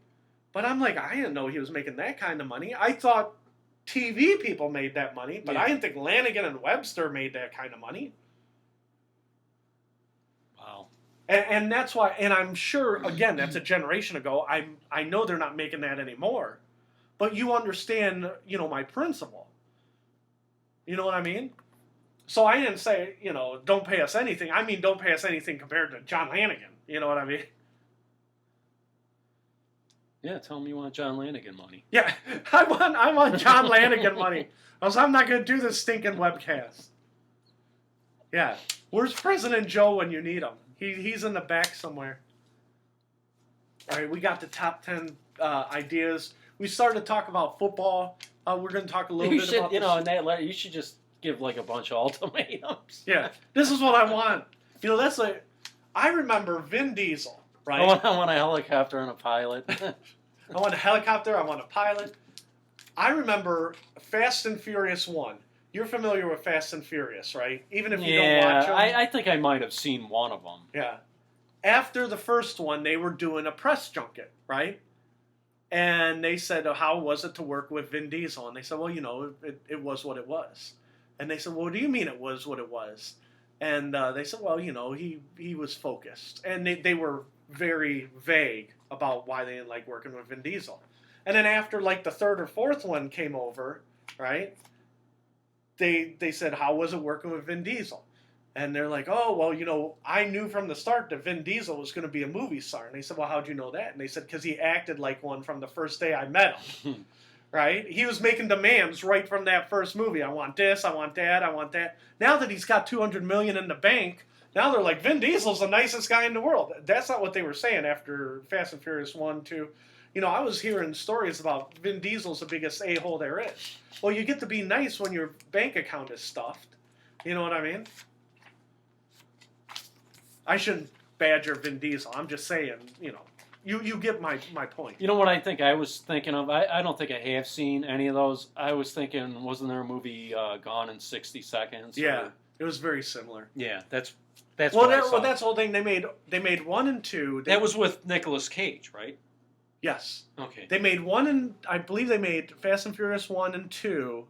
But I'm like, I didn't know he was making that kind of money. I thought TV people made that money, but I didn't think Lanigan and Webster made that kind of money. Wow. And that's why, and I'm sure, again, that's a generation ago. I know they're not making that anymore. But you understand, my principle. You know what I mean? So I didn't say, don't pay us anything. I mean, don't pay us anything compared to John Lanigan. You know what I mean? Yeah, tell him you want John Lanigan money. Yeah, I want John Lanigan money. Else I'm not going to do this stinking webcast. Yeah. Where's President Joe when you need him? He's in the back somewhere. All right, we got the top 10 ideas. We started to talk about football. We're going to talk a little bit about in that letter, you should just give like a bunch of ultimatums. Yeah, this is what I want. That's like, I remember Vin Diesel, right? I want a helicopter and a pilot. I want a helicopter. I want a pilot. I remember Fast and Furious 1. You're familiar with Fast and Furious, right? Even if you don't watch them. I think I might have seen one of them. Yeah. After the first one, they were doing a press junket, right? And they said, how was it to work with Vin Diesel? And they said, well, it was what it was. And they said, well, what do you mean it was what it was? And they said, well, he was focused. And they were very vague about why they didn't like working with Vin Diesel. And then after like the third or fourth one came over, right? They said, how was it working with Vin Diesel? And they're like, oh, well, I knew from the start that Vin Diesel was going to be a movie star. And they said, well, how'd you know that? And they said, because he acted like one from the first day I met him. Right? He was making demands right from that first movie. I want this, I want that, I want that. Now that he's got $200 million in the bank, now they're like, Vin Diesel's the nicest guy in the world. That's not what they were saying after Fast and Furious 1, 2. I was hearing stories about Vin Diesel's the biggest a-hole there is. Well, you get to be nice when your bank account is stuffed. You know what I mean? I shouldn't badger Vin Diesel. I'm just saying, you get my point. You know what I think I was thinking of? I don't think I have seen any of those. I was thinking, wasn't there a movie Gone in 60 Seconds? Yeah, it was very similar. Yeah, that's well, what I saw. that's the whole thing. They made 1 and 2. That was with Nicolas Cage, right? Yes. Okay. They made 1 and I believe they made Fast and Furious 1 and 2,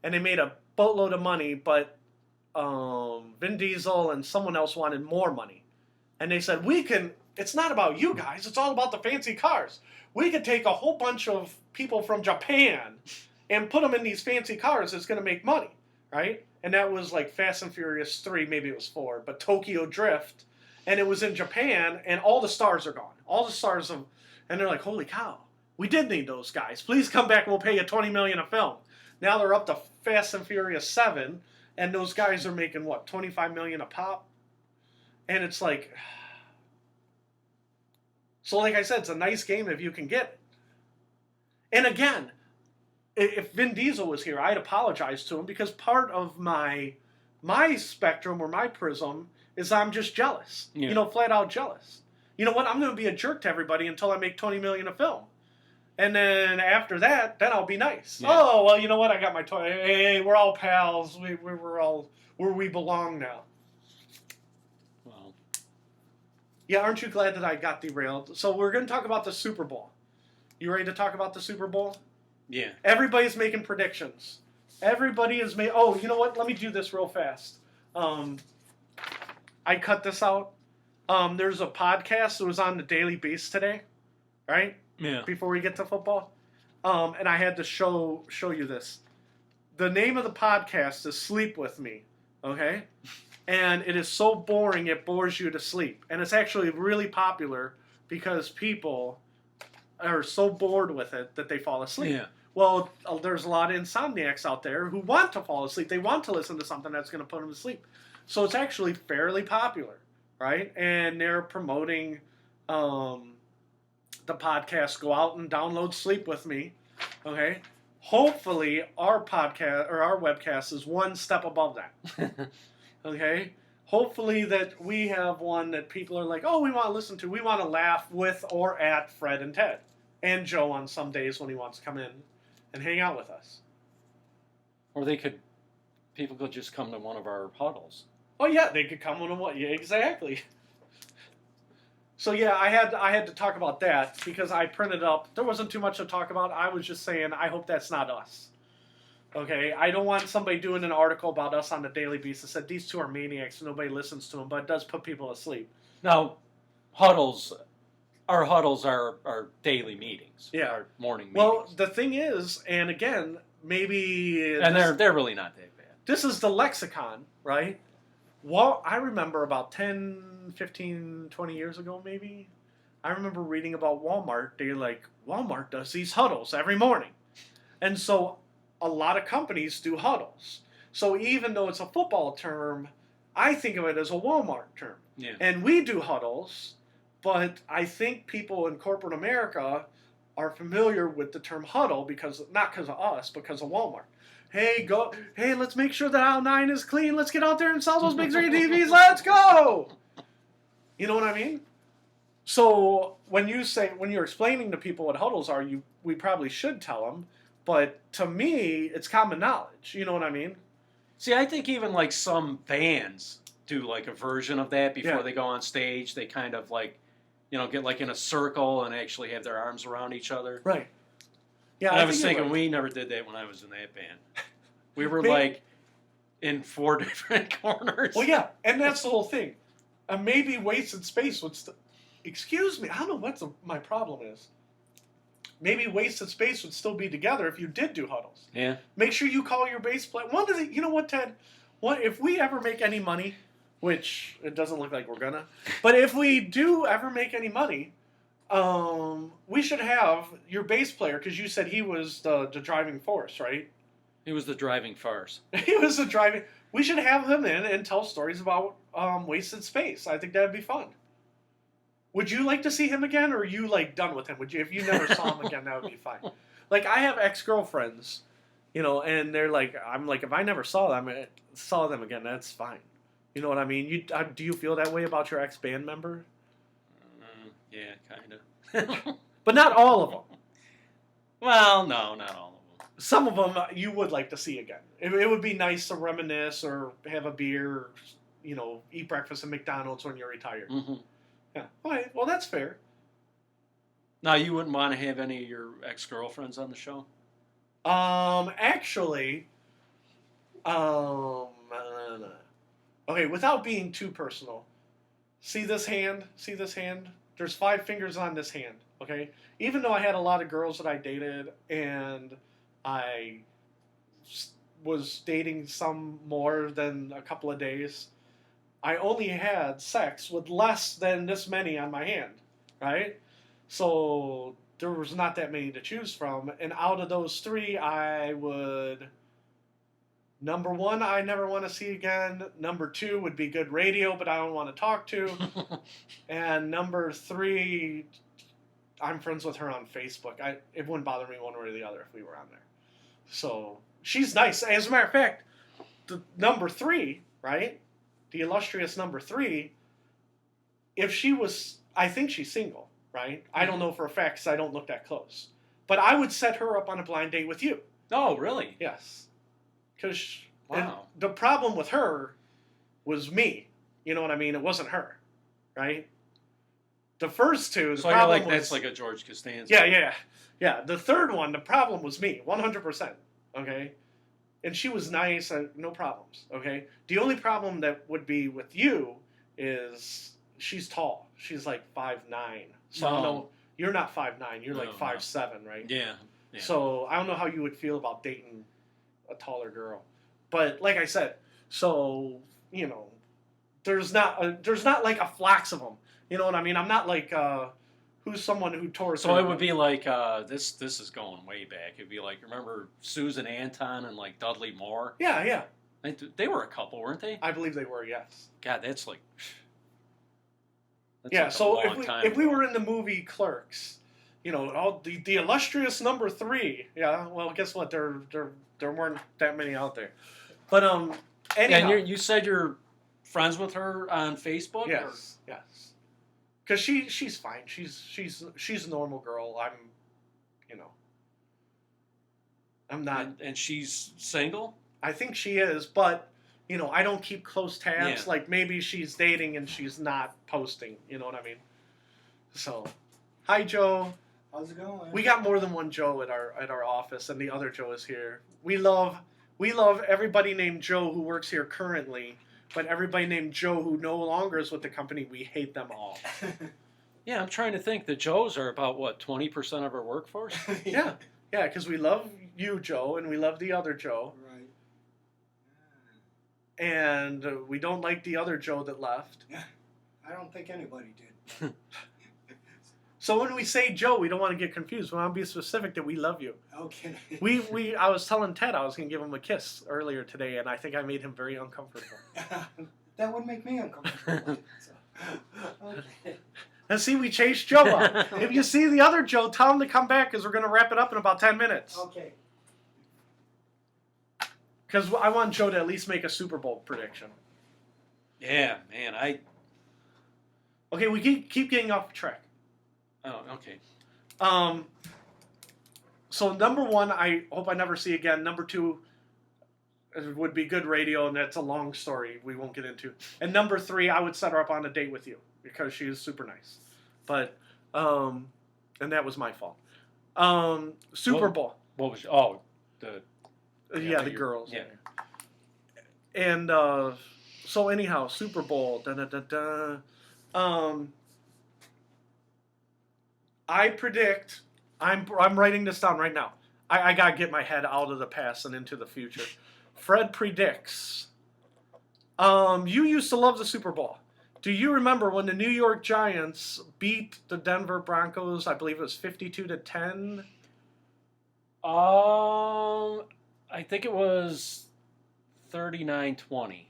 and they made a boatload of money, but Vin Diesel and someone else wanted more money. And they said, it's not about you guys, it's all about the fancy cars. We could take a whole bunch of people from Japan and put them in these fancy cars that's going to make money, right? And that was like Fast and Furious 3, maybe it was 4, but Tokyo Drift. And it was in Japan, and all the stars are gone. All the stars of... And they're like, holy cow, we did need those guys. Please come back and we'll pay you $20 million a film. Now they're up to Fast and Furious 7, and those guys are making, what, $25 million a pop? And it's like... So like I said, it's a nice game if you can get it. And again, if Vin Diesel was here, I'd apologize to him because part of my spectrum or my prism is I'm just jealous. Yeah. Flat out jealous. You know what? I'm going to be a jerk to everybody until I make $20 million a film. And then after that, then I'll be nice. Yeah. Oh, well, you know what? I got my toy. Hey, we're all pals. We're all where we belong now. Well. Yeah, aren't you glad that I got derailed? So we're going to talk about the Super Bowl. You ready to talk about the Super Bowl? Yeah. Everybody's making predictions. Everybody is made. Oh, you know what? Let me do this real fast. I cut this out. There's a podcast that was on the Daily Beast today, right? Yeah. Before we get to football, and I had to show you this. The name of the podcast is Sleep With Me, okay? And it is so boring it bores you to sleep. And it's actually really popular because people are so bored with it that they fall asleep. Yeah. Well, there's a lot of insomniacs out there who want to fall asleep. They want to listen to something that's going to put them to sleep. So it's actually fairly popular, right? And they're promoting the podcast. Go out and download Sleep With Me, okay? Hopefully our podcast or our webcast is one step above that, okay? Hopefully that we have one that people are like, oh, we want to listen to. We want to laugh with or at Fred and Ted and Joe on some days when he wants to come in and hang out with us. Or people could just come to one of our huddles. Oh yeah, they could come on what? Yeah, exactly. So yeah, I had to talk about that because I printed up. There wasn't too much to talk about. I was just saying I hope that's not us. Okay, I don't want somebody doing an article about us on the Daily Beast that said these two are maniacs and nobody listens to them, but it does put people to sleep. Now, huddles. Our huddles are daily meetings. Yeah. Our morning meetings. Well, the thing is, and again, maybe... And they're really not that bad. This is the lexicon, right? Well, I remember about 10, 15, 20 years ago, maybe, I remember reading about Walmart. They're like, Walmart does these huddles every morning. And so a lot of companies do huddles. So even though it's a football term, I think of it as a Walmart term. Yeah. And we do huddles, but I think people in corporate America are familiar with the term huddle not because of us, because of Walmart. Hey, let's make sure that aisle 9 is clean. Let's get out there and sell those big screen TVs. Let's go. You know what I mean? So when you're explaining to people what huddles are, we probably should tell them. But to me, it's common knowledge. You know what I mean? See, I think even like some bands do like a version of that before they go on stage. They kind of like, get like in a circle and actually have their arms around each other. Right. Yeah, I was thinking we never did that when I was in that band. We were like in 4 different corners. Well, yeah, and that's the whole thing. And maybe wasted space would excuse me, I don't know what my problem is. Maybe Wasted Space would still be together if you did do huddles. Yeah. Make sure you call your bass player. You know what, Ted? What if we ever make any money, which it doesn't look like we're gonna, but if we do ever make any money, we should have your bass player, because you said he was the driving force, right? He was the driving farce. He was the driving. We should have him in and tell stories about Wasted Space. I think that'd be fun. Would you like to see him again, or are you like done with him? Would you, if you never saw him again, that would be fine. Like I have ex-girlfriends, and they're like, I'm like, if I never saw them again, that's fine. You know what I mean? Do you feel that way about your ex-band member? Yeah, kind of. But not all of them. Well, no, not all of them. Some of them you would like to see again. It would be nice to reminisce or have a beer, or, eat breakfast at McDonald's when you're retired. Mm-hmm. Yeah. All right. Well, that's fair. Now, you wouldn't want to have any of your ex-girlfriends on the show? Actually, okay, without being too personal, see this hand? See this hand? There's 5 fingers on this hand, okay? Even though I had a lot of girls that I dated and I was dating some more than a couple of days, I only had sex with less than this many on my hand, right? So there was not that many to choose from. And out of those 3, I would... Number 1, I never want to see again. Number 2 would be good radio, but I don't want to talk to. And number 3, I'm friends with her on Facebook. It wouldn't bother me one way or the other if we were on there. So she's nice. As a matter of fact, the number 3, right? The illustrious number 3, if she was, I think she's single, right? I don't know for a fact because I don't look that close. But I would set her up on a blind date with you. Oh, really? Yes. Because wow. the problem with her was me. You know what I mean? It wasn't her, right? The first 2, the so problem you're like, was... that's like a George Costanza. Yeah. The third one, the problem was me, 100%, okay? And she was nice, no problems, okay? The only problem that would be with you is she's tall. She's like 5'9". So I don't know, you're not 5'9", you're like 5'7", right? Yeah. So I don't know how you would feel about dating a taller girl. But like I said, so, there's not like a flax of them. You know what I mean? I'm not like... who's someone who tore... So it would be like, this is going way back. It'd be like, remember Susan Anton and like Dudley Moore? Yeah. They were a couple, weren't they? I believe they were, yes. God, that's like... yeah, like so if we ago. were in the movie Clerks, all the illustrious number 3, yeah, well, guess what? There weren't that many out there. But, anyhow... And you said you're friends with her on Facebook? Yes, yes. Because she's fine. She's a normal girl. I'm not... And she's single? I think she is, but, I don't keep close tabs. Yeah. Like, maybe she's dating and she's not posting. You know what I mean? So, hi, Joe. How's it going? We got more than one Joe at our office, and the other Joe is here. We love everybody named Joe who works here currently, but everybody named Joe who no longer is with the company, we hate them all. Yeah, I'm trying to think. The Joes are about, 20% of our workforce? Yeah, because we love you, Joe, and we love the other Joe. Right. And we don't like the other Joe that left. Yeah. I don't think anybody did. So when we say Joe, we don't want to get confused. We want to be specific that we love you. Okay. I was telling Ted I was going to give him a kiss earlier today, and I think I made him very uncomfortable. That would make me uncomfortable. Okay. And see, we chased Joe up. If you see the other Joe, tell him to come back because we're going to wrap it up in about 10 minutes. Okay. Because I want Joe to at least make a Super Bowl prediction. Yeah, man, Okay, we keep getting off track. Oh, okay. So number 1, I hope I never see again. Number 2 would be good radio, and that's a long story we won't get into. And number 3, I would set her up on a date with you because she is super nice. But, and that was my fault. Super Bowl. What was... the girls. Yeah. And so anyhow, Super Bowl. I predict. I'm writing this down right now. I gotta get my head out of the past and into the future. Fred predicts. You used to love the Super Bowl. Do you remember when the New York Giants beat the Denver Broncos? I believe it was 52-10. I think it was 39-20.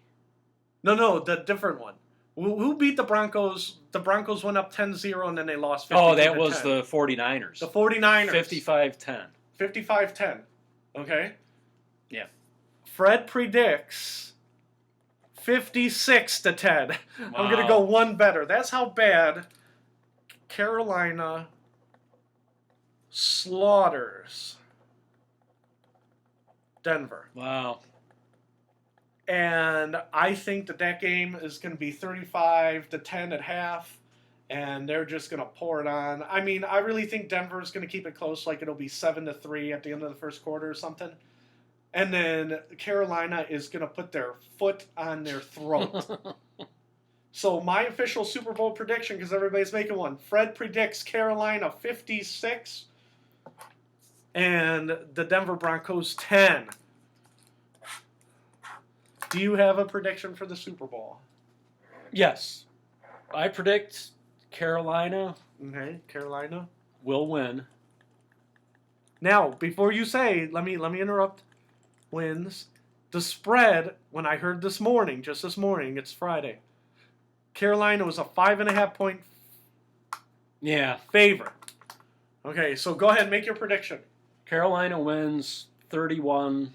No, the different one. Who beat the Broncos? The Broncos went up 10-0 and then they lost 52-10. Oh, that was the 49ers. The 49ers. 55-10. 55-10. Okay? Yeah. Fred predicts 56-10. Wow. I'm going to go one better. That's how bad Carolina slaughters Denver. Wow. And I think that game is going to be 35-10 at half, and they're just going to pour it on. I mean, I really think Denver is going to keep it close, like it'll be 7-3 at the end of the first quarter or something. And then Carolina is going to put their foot on their throat. So my official Super Bowl prediction, because everybody's making one, Fred predicts Carolina 56 and the Denver Broncos 10. Do you have a prediction for the Super Bowl? Yes. I predict Carolina Okay, Carolina will win. Now, before you say, let me interrupt. Wins. The spread, when I heard this morning, just this morning, it's Friday, Carolina was a 5.5 point Yeah. favorite. Okay, so go ahead and make your prediction. Carolina wins 31-17.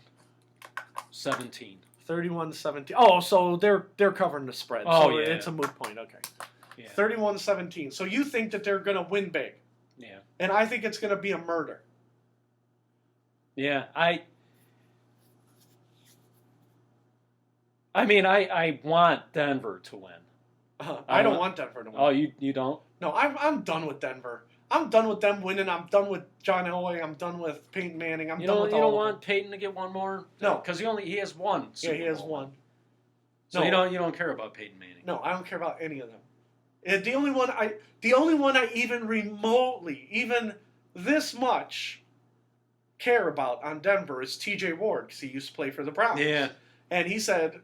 31-17. Oh, so they're covering the spread. Oh, so yeah. it's a moot point. Okay. Yeah. 31-17. So you think that they're going to win big. Yeah. And I think it's going to be a murder. Yeah. I want Denver to win. I don't want Denver to win. Oh, you don't? No, I'm done with Denver. I'm done with them winning. I'm done with John Elway. I'm done with Peyton Manning. I'm done with all You don't of them. want Peyton to get one more? No. Because he has one. Yeah, Super he has Bowl. one. So No. you don't care about Peyton Manning? No, I don't care about any of them. And the only one I even remotely, even this much, care about on Denver is T.J. Ward, because he used to play for the Browns. Yeah. And he said,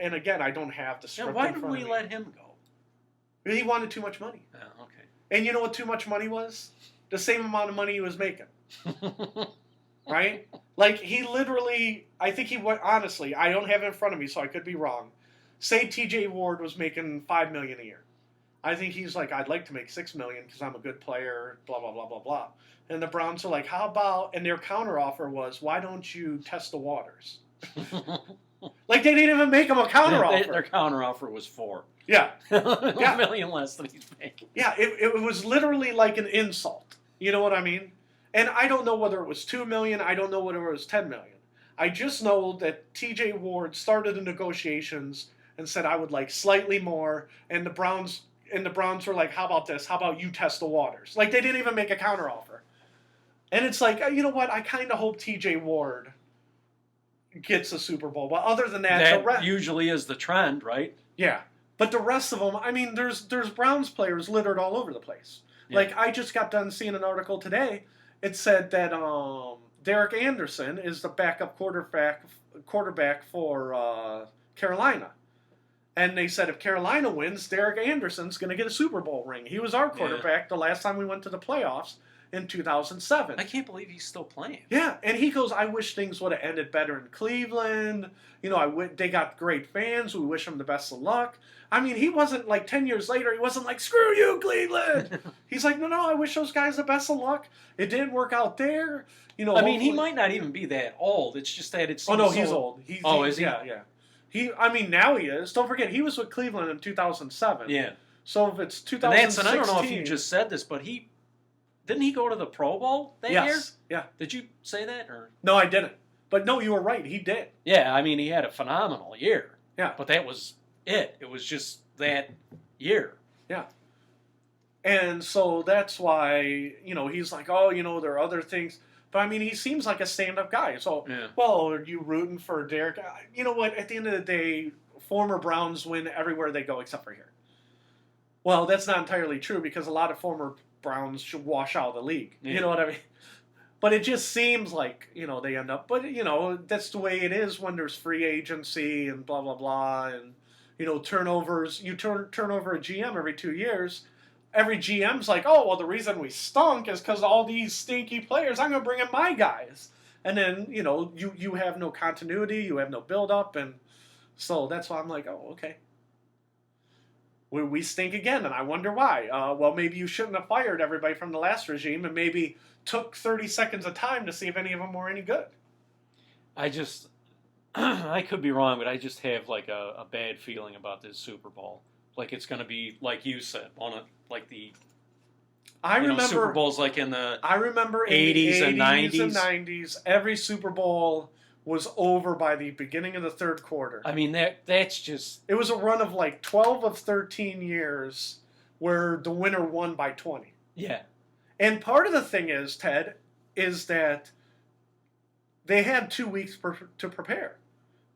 and again, I don't have the Yeah, script why in did front we of me. let him go? He wanted too much money. Oh, okay. And you know what too much money was? The same amount of money he was making. Right? Like, he literally, I think he went, honestly, I don't have it in front of me, so I could be wrong. Say T.J. Ward was making $5 million a year. I think he's like, I'd like to make $6 million because I'm a good player, blah, blah, blah, blah, blah. And the Browns are like, how about, and their counteroffer was, why don't you test the waters? Like, they didn't even make him a counteroffer. Their counteroffer was 4. Yeah. $1 million less than he's making. Yeah, it was literally like an insult. You know what I mean? And I don't know whether it was $2 million. I don't know whether it was $10 million. I just know that T.J. Ward started the negotiations and said I would like slightly more, and the Browns were like, how about this? How about you test the waters? Like, they didn't even make a counteroffer. And it's like, you know what? I kind of hope T.J. Ward gets a Super Bowl. But other than that, That usually is the trend, right? yeah. But the rest of them, I mean, there's Browns players littered all over the place. Yeah. Like, I just got done seeing an article today. It said that Derek Anderson is the backup quarterback for Carolina. And they said if Carolina wins, Derek Anderson's going to get a Super Bowl ring. He was our quarterback the last time we went to the playoffs in 2007. I can't believe he's still playing. Yeah, and he goes, I wish things would have ended better in Cleveland. You know, they got great fans. We wish them the best of luck. I mean, he wasn't like 10 years later, he wasn't like, screw you, Cleveland. He's like, no, I wish those guys the best of luck. It didn't work out there. You know, I mean, he might not even be that old. It's just that it's. Oh, no, he's old. Is he? Yeah. I mean, now he is. Don't forget, he was with Cleveland in 2007. Yeah. So if it's 2016. And I don't know if you just said this, but didn't he go to the Pro Bowl that year? Yeah. Did you say that? Or? No, I didn't. But no, you were right. He did. Yeah, I mean, he had a phenomenal year. Yeah. But that was it. It was just that year. Yeah. And so that's why, he's like, oh, there are other things. But, I mean, he seems like a stand-up guy. So, well, are you rooting for Derek? You know what? At the end of the day, former Browns win everywhere they go except for here. Well, that's not entirely true because a lot of former Browns should wash out of the league. Yeah. You know what I mean? But it just seems like, they end up. But, that's the way it is when there's free agency and blah, blah, blah. And, turnovers. You turn over a GM every 2 years. Every GM's like, oh, well, the reason we stunk is because all these stinky players, I'm going to bring in my guys. And then, you have no continuity. You have no build-up. And so that's why I'm like, oh, okay. We stink again, and I wonder why. Well, maybe you shouldn't have fired everybody from the last regime and maybe took 30 seconds of time to see if any of them were any good. I could be wrong, but I just have like a bad feeling about this Super Bowl. Like it's going to be, like you said, Super Bowls like in the I remember 80s and 90s, every Super Bowl was over by the beginning of the third quarter. I mean, that's just... It was a run of like 12 of 13 years where the winner won by 20. Yeah. And part of the thing is, Ted, is that they had 2 weeks to prepare,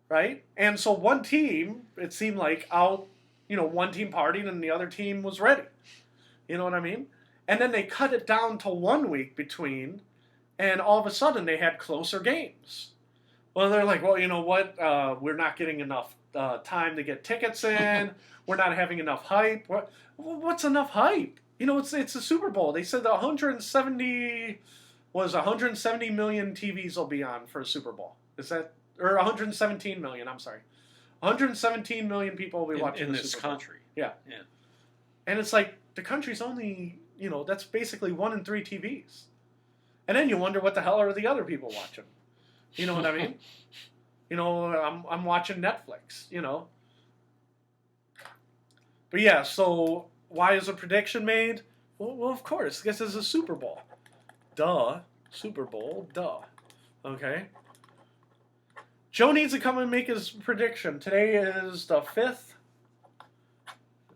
right? And so one team, it seemed like, one team partied and the other team was ready. You know what I mean? And then they cut it down to 1 week between, and all of a sudden they had closer games. Well, they're like, well, you know what? We're not getting enough time to get tickets in. We're not having enough hype. What's enough hype? It's a Super Bowl. They said 170 million TVs will be on for a Super Bowl. Is that, or 117 million? I'm sorry, 117 million people will be watching in the this Super Bowl. country. Yeah. And it's like the country's only, that's basically 1 in 3 TVs. And then you wonder what the hell are the other people watching. You know what I mean? I'm watching Netflix, But yeah, so why is a prediction made? Well, of course, this is a Super Bowl. Duh. Super Bowl, duh. Okay. Joe needs to come and make his prediction. Today is the 5th.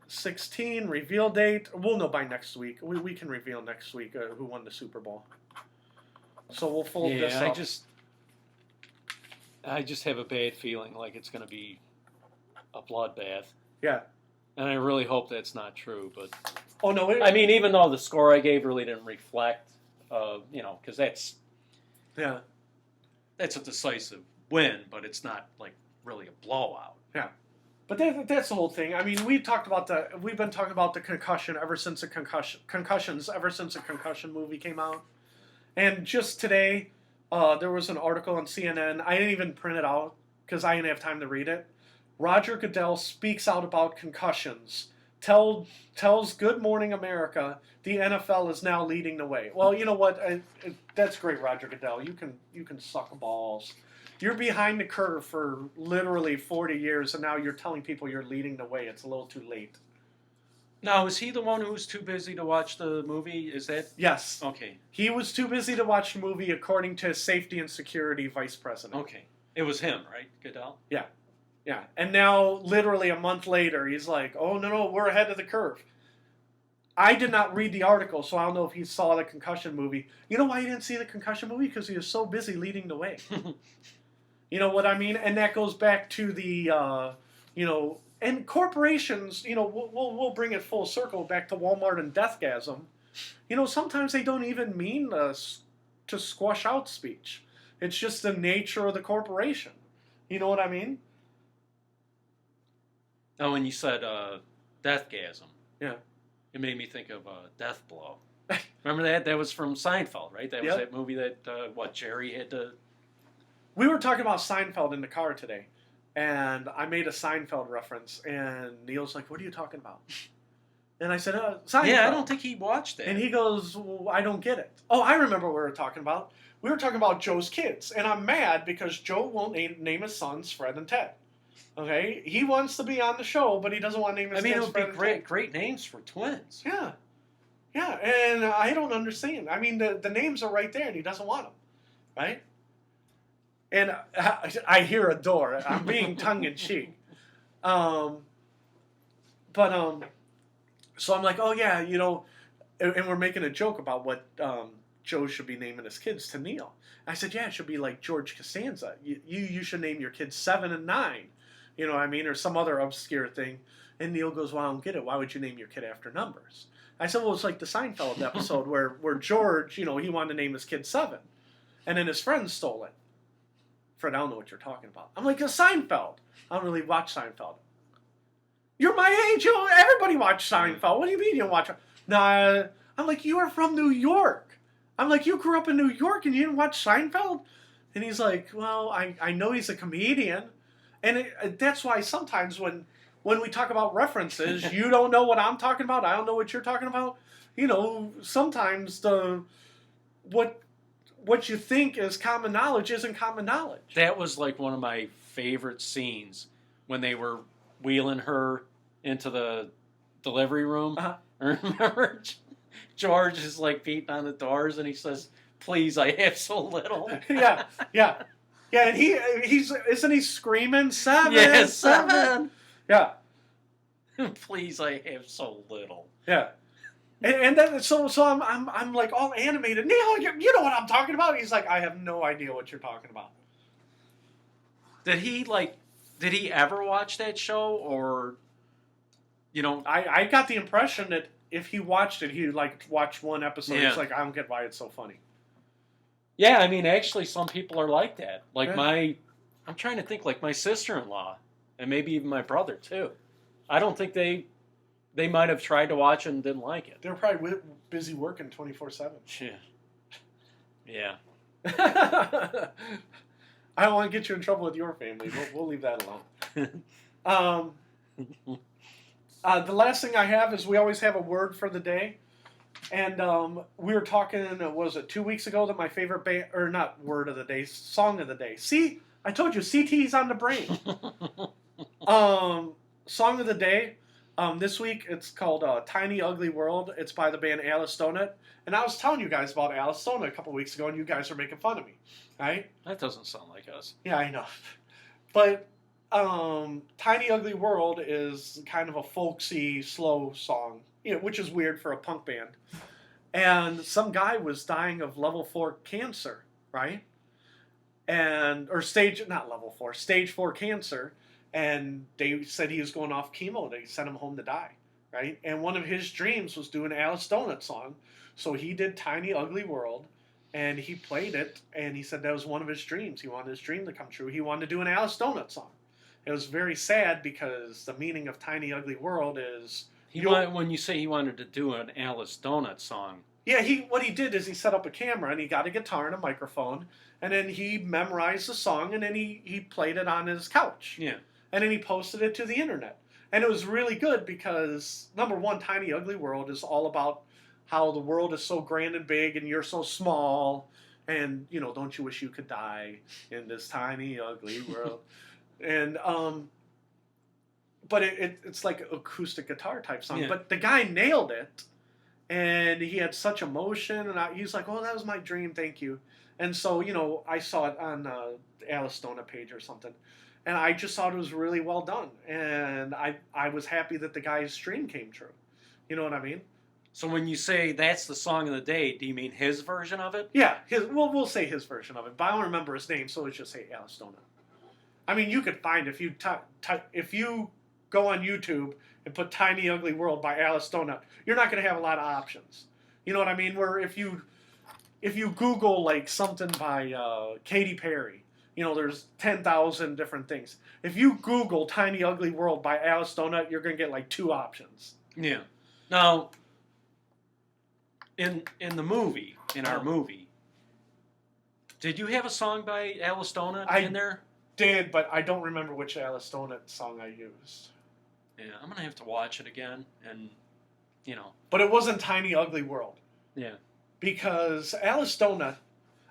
16, reveal date. We'll know by next week. We can reveal next week who won the Super Bowl. So we'll fold this up. I just have a bad feeling like it's going to be a bloodbath. Yeah. And I really hope that's not true. But oh no! Even though the score I gave really didn't reflect, because that's a decisive win, but it's not like really a blowout. Yeah. But that's the whole thing. I mean, we've been talking about the concussions ever since the concussion movie came out, and just today. There was an article on CNN. I didn't even print it out because I didn't have time to read it. Roger Goodell speaks out about concussions. Tells Good Morning America the NFL is now leading the way. Well, you know what? That's great, Roger Goodell. You can suck balls. You're behind the curve for literally 40 years, and now you're telling people you're leading the way. It's a little too late. Now, is he the one who was too busy to watch the movie? Is that... Yes. Okay. He was too busy to watch the movie, according to his safety and security vice president. Okay. It was him, right, Goodell? Yeah. Yeah. And now, literally a month later, he's like, oh, no, we're ahead of the curve. I did not read the article, so I don't know if he saw the concussion movie. You know why he didn't see the concussion movie? Because he was so busy leading the way. You know what I mean? And that goes back to the, and corporations, we'll bring it full circle back to Walmart and Deathgasm. Sometimes they don't even mean to squash out speech. It's just the nature of the corporation. You know what I mean? Oh, when you said Deathgasm. Yeah. It made me think of Death Blow. Remember that? That was from Seinfeld, right? That was that movie that, Jerry had to... We were talking about Seinfeld in the car today. And I made a Seinfeld reference, and Neil's like, what are you talking about? And I said, Seinfeld. Yeah, I don't think he watched that. And he goes, well, I don't get it. Oh, I remember what we were talking about. We were talking about Joe's kids, and I'm mad because Joe won't name his sons Fred and Ted. Okay? He wants to be on the show, but he doesn't want to name his kids it would Fred be great names for twins. Yeah. Yeah, and I don't understand. I mean, the names are right there, and he doesn't want them. Right? And I hear a door. I'm being tongue-in-cheek. So I'm like, oh, yeah, and we're making a joke about what Joe should be naming his kids to Neil. I said, yeah, it should be like George Costanza. You should name your kids 7 and 9. You know what I mean? Or some other obscure thing. And Neil goes, well, I don't get it. Why would you name your kid after numbers? I said, well, it's like the Seinfeld episode where George, he wanted to name his kid Seven. And then his friends stole it. Fred, I don't know what you're talking about. I'm like, it's Seinfeld. I don't really watch Seinfeld. You're my age. Everybody watched Seinfeld. What do you mean you don't watch it? Nah. I'm like, you are from New York. I'm like, you grew up in New York and you didn't watch Seinfeld? And he's like, well, I know he's a comedian. And that's why sometimes when we talk about references, you don't know what I'm talking about. I don't know what you're talking about. Sometimes what you think is common knowledge isn't common knowledge. That was like one of my favorite scenes when they were wheeling her into the delivery room. Uh-huh. Remember, George is like beating on the doors and he says, "Please, I have so little." Yeah. And isn't he screaming 7? Yeah, 7. Yeah. Please, I have so little. Yeah. And then so I'm like all animated. Neil, you know what I'm talking about? He's like, I have no idea what you're talking about. Did he ever watch that show, or I got the impression that if he watched it, he like watched one episode. Yeah. He's like, I don't get why it's so funny. Yeah, I mean, actually, some people are like that. Like Yeah. I'm trying to think, like my sister-in-law, and maybe even my brother too. I don't think they might have tried to watch it and didn't like it. They're probably busy working 24/7. Yeah. I don't want to get you in trouble with your family. We'll leave that alone. The last thing I have is we always have a word for the day. And we were talking, was it 2 weeks ago, that my favorite band, or not word of the day, song of the day. See, I told you, CT's on the brain. Song of the day, this week it's called Tiny Ugly World. It's by the band Alice Donut. And I was telling you guys about Alice Donut a couple weeks ago, and you guys are making fun of me, right? That doesn't sound like us. Yeah, I know. But Tiny Ugly World is kind of a folksy, slow song, which is weird for a punk band. And some guy was dying of level 4 cancer, right? Stage 4 cancer. And they said he was going off chemo. They sent him home to die, right? And one of his dreams was doing an Alice Donut song. So he did Tiny Ugly World, and he played it, and he said that was one of his dreams. He wanted his dream to come true. He wanted to do an Alice Donut song. It was very sad because the meaning of Tiny Ugly World is... When you say he wanted to do an Alice Donut song... Yeah, what he did is he set up a camera, and he got a guitar and a microphone, and then he memorized the song, and then he played it on his couch. Yeah. And then he posted it to the internet. And it was really good because, number one, Tiny Ugly World is all about how the world is so grand and big and you're so small. And, don't you wish you could die in this tiny, ugly world? And, but it's like acoustic guitar type song. Yeah. But the guy nailed it. And he had such emotion. And he's like, oh, that was my dream. Thank you. And so, I saw it on the Alice Donut page or something. And I just thought it was really well done. And I was happy that the guy's dream came true. You know what I mean? So when you say that's the song of the day, do you mean his version of it? Yeah, we'll say his version of it. But I don't remember his name, so let's just say Alice Donut. I mean, you could find, if you go on YouTube and put Tiny Ugly World by Alice Donut, you're not going to have a lot of options. You know what I mean? Where if you Google like something by Katy Perry, there's 10,000 different things. If you Google Tiny Ugly World by Alice Donut, you're going to get like 2 options. Yeah. Now, in the movie, our movie, did you have a song by Alice Donut in there? Did, but I don't remember which Alice Donut song I used. Yeah, I'm going to have to watch it again and, But it wasn't Tiny Ugly World. Yeah. Because Alice Donut,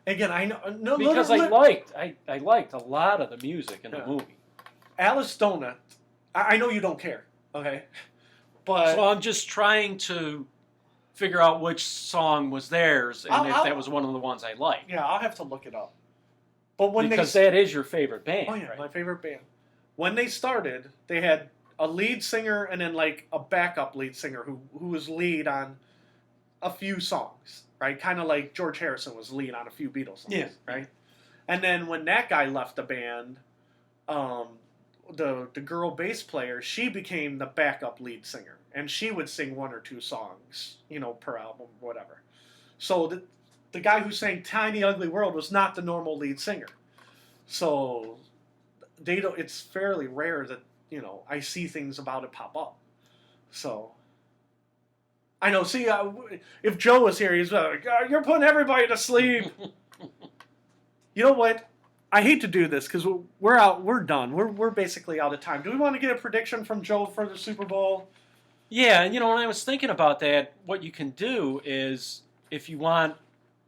again, I know... No, because I liked a lot of the music in the movie. Alice Donut, I know you don't care, okay? But so I'm just trying to figure out which song was theirs and if that was one of the ones I liked. Yeah, I'll have to look it up. But because that is your favorite band. Oh, yeah, right? My favorite band. When they started, they had a lead singer and then like a backup lead singer who was lead on a few songs, right? Kind of like George Harrison was lead on a few Beatles songs, right? And then when that guy left the band, the girl bass player, she became the backup lead singer, and she would sing 1 or 2 songs, per album, whatever. So the guy who sang "Tiny Ugly World" was not the normal lead singer. So they don't. It's fairly rare that I see things about it pop up. So I know. See, if Joe was here, he's like, "You're putting everybody to sleep." You know what? I hate to do this because we're out. We're done. We're basically out of time. Do we want to get a prediction from Joe for the Super Bowl? Yeah, when I was thinking about that, what you can do is if you want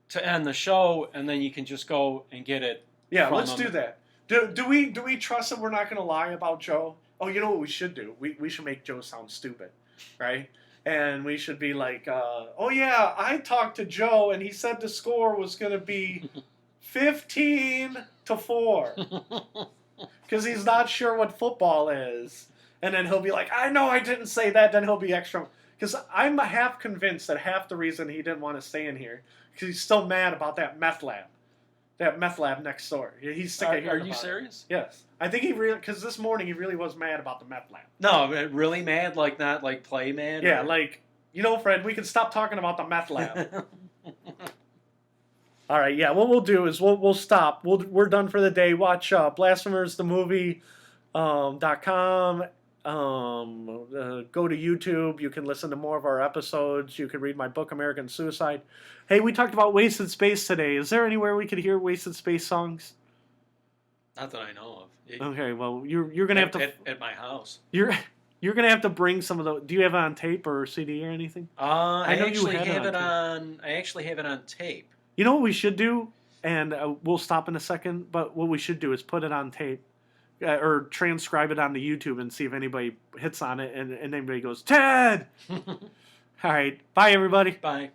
to end the show, and then you can just go and get it. Yeah, let's do that. Do we trust that we're not going to lie about Joe? Oh, you know what we should do? We should make Joe sound stupid, right? And we should be like, oh yeah, I talked to Joe, and he said the score was going to be 15-4, because he's not sure what football is. And then he'll be like, I know I didn't say that. Then he'll be extra. Because I'm half convinced that half the reason he didn't want to stay in here, because he's still mad about that meth lab. That meth lab next door. He's sick of hearing about it. Are you serious? Yes. I think he really, because this morning he really was mad about the meth lab. No, really mad? Like not like play mad? Yeah, or? like, Fred, we can stop talking about the meth lab. All right, yeah, what we'll do is we'll stop. We're done for the day. Watch blasphemersthemovie.com. Go to YouTube. You can listen to more of our episodes. You can read my book, American Suicide. Hey, we talked about Wasted Space today. Is there anywhere we could hear Wasted Space songs? Not that I know of. Okay, well, you're gonna have to at my house. You're gonna have to bring some of the. Do you have it on tape or CD or anything? I know actually you had have it it on on. I actually have it on tape. You know what we should do, and we'll stop in a second. But what we should do is put it on tape. Or transcribe it onto YouTube and see if anybody hits on it and anybody goes, Ted! All right. Bye, everybody. Bye.